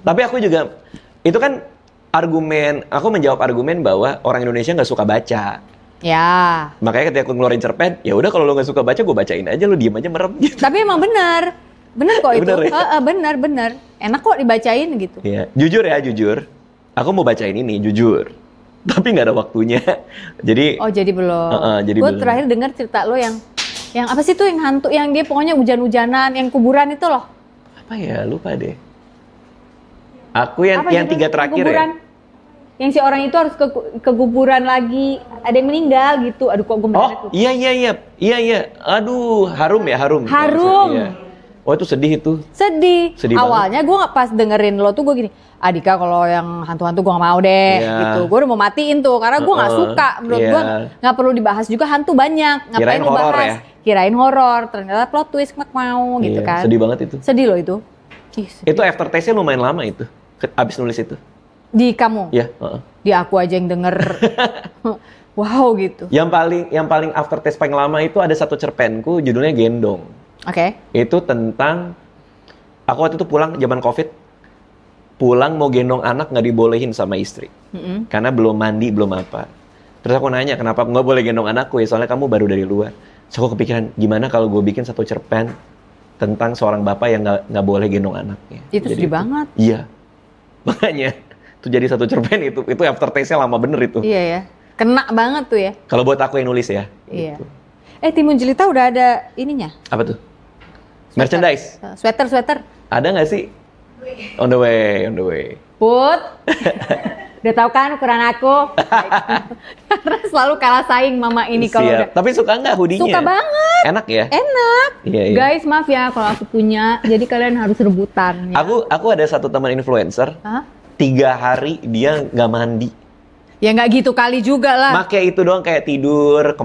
Tapi aku juga, itu kan argumen, aku menjawab argumen bahwa orang Indonesia nggak suka baca. Ya. Makanya ketika aku ngeluarin cerpen, ya udah kalau lo nggak suka baca, gue bacain aja, lo diem aja merem gitu. Tapi emang benar kok itu. Bener ya? Benar. Enak kok dibacain gitu. Iya. Jujur. Aku mau bacain ini, jujur. Tapi nggak ada waktunya. Jadi. Oh, jadi belum. Jadi Gue belum. terakhir dengar cerita lo yang apa sih tuh yang hantu, yang dia pokoknya hujan-hujanan, yang kuburan itu loh. Apa ya? Lupa deh. Aku yang 3 terakhir kuburan. ya. Yang si orang itu harus ke kuburan lagi, ada yang meninggal gitu. Aduh, kok gue Oh, iya. Aduh, harum ya, harum. Iya. Oh, itu sedih itu. Sedih banget. awalnya gue nggak pas dengerin lo tuh gue gini, Dika kalau yang hantu-hantu gue nggak mau deh, gitu. Gue udah mau matiin tuh karena gue nggak suka. Menurut gue nggak perlu dibahas juga, hantu banyak. Ngapain lu bahas? Ya? Kirain horor, ternyata plot twist mau gitu kan. Sedih banget itu. Sedih loh itu. Itu aftertaste-nya lumayan lama itu. Abis nulis itu. Di kamu? Iya. Di aku aja yang denger. Wow gitu. Yang paling aftertaste paling lama itu ada satu cerpenku judulnya Gendong. Oke. Itu tentang, aku waktu itu pulang zaman COVID, pulang mau gendong anak nggak dibolehin sama istri, karena belum mandi belum apa. Terus aku nanya kenapa nggak boleh gendong anakku ya, soalnya kamu baru dari luar. So aku kepikiran gimana kalau gue bikin satu cerpen tentang seorang bapak yang nggak boleh gendong anaknya. Itu sedih banget. Iya, makanya itu jadi satu cerpen itu aftertaste-nya lama bener itu. Iya ya, kena banget tuh ya. Kalau buat aku yang nulis ya. Iya. Gitu. Timun Jelita udah ada ininya. Apa tuh? Merchandise. Sweater. Ada nggak sih? On the way. Put, udah tahu kan ukuran aku? Karena selalu kalah saing mama ini kalau udah. Tapi suka nggak hoodie-nya? Suka banget. Enak ya? Enak. Iya. Guys, maaf ya kalau aku punya. Jadi kalian harus rebutan. Ya. Aku ada satu teman influencer. 3 hari dia nggak mandi. Ya nggak gitu kali juga lah. Pakai itu doang, kayak tidur ke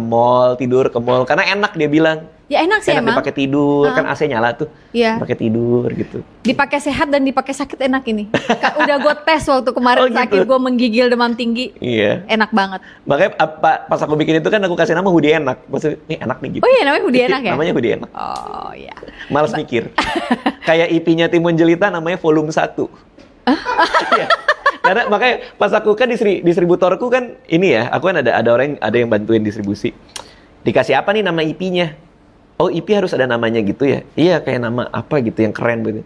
mall. Karena enak dia bilang. Ya enak sih emang. Dipakai tidur, kan AC nyala tuh. Iya. Pakai tidur gitu. Dipakai sehat dan dipakai sakit enak ini. Udah gue tes waktu kemarin sakit, gue menggigil demam tinggi. Iya. Enak banget. Makanya pas aku bikin itu kan aku kasih nama hoodie enak. Maksudnya ini enak nih gitu. Oh iya, namanya hoodie enak ya? Namanya hoodie enak. Oh iya. Males mikir. Kayak IP-nya Timun Jelita namanya volume 1. Iya. Karena makanya pas aku kan distributorku kan ini ya, aku kan ada orang yang bantuin distribusi. Dikasih apa nih nama IP-nya? Oh, IP harus ada namanya gitu ya? Iya, kayak nama apa gitu yang keren gitu.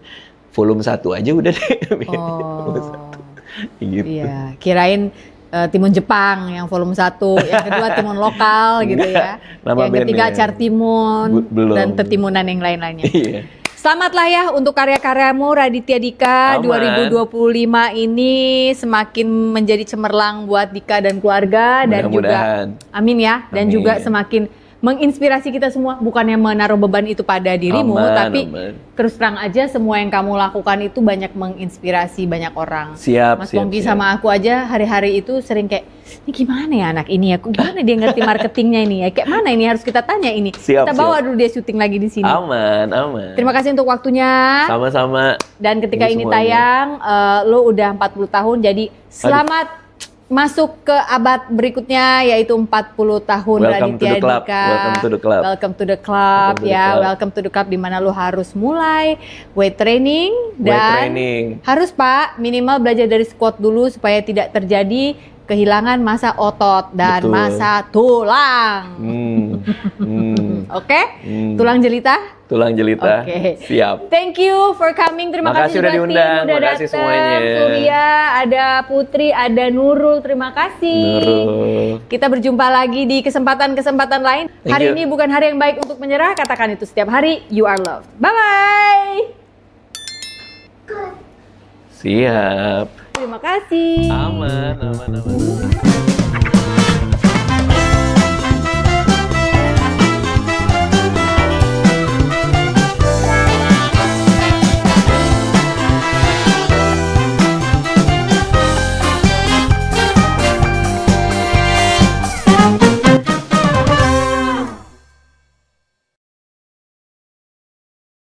Volume 1 aja udah deh. Volume 1. Gitu. Iya, kirain timun Jepang yang volume 1, yang kedua timun lokal gitu ya. Yang ketiga Car Timun dan tetimunan yang lain-lainnya. Iya. Selamatlah ya untuk karya-karyamu Raditya Dika. 2025 ini semakin menjadi cemerlang buat Dika dan keluarga, dan juga amin ya, dan juga semakin menginspirasi kita semua, bukannya menaruh beban itu pada dirimu, tapi terus terang aja semua yang kamu lakukan itu banyak menginspirasi banyak orang. Mas Pongki sama aku aja hari-hari itu sering kayak, ini gimana ya anak ini ya, gimana dia ngerti marketingnya ini ya, kayak mana ini harus kita tanya ini. Kita bawa dulu dia syuting lagi di sini. Aman. Terima kasih untuk waktunya. Sama-sama. Dan ketika ini tayang, lo udah 40 tahun, jadi selamat masuk ke abad berikutnya, yaitu 40 tahun Raditya Dika. Welcome to the club. Welcome to the club di mana lu harus mulai weight training dan harus Pak minimal belajar dari squat dulu supaya tidak terjadi kehilangan massa otot dan massa tulang. Oke? Tulang jelita Tulang jelita. Oke. Siap. Thank you for coming. Terima kasih udah juga diundang. tim, udah Terima kasih datang. semuanya. Surya, ada Putri, ada Nurul. Terima kasih. Nurul. Kita berjumpa lagi di kesempatan-kesempatan lain. Thank Hari you. ini bukan hari yang baik untuk menyerah. Katakan itu setiap hari. You are loved. Bye-bye. Siap. Terima kasih. Aman.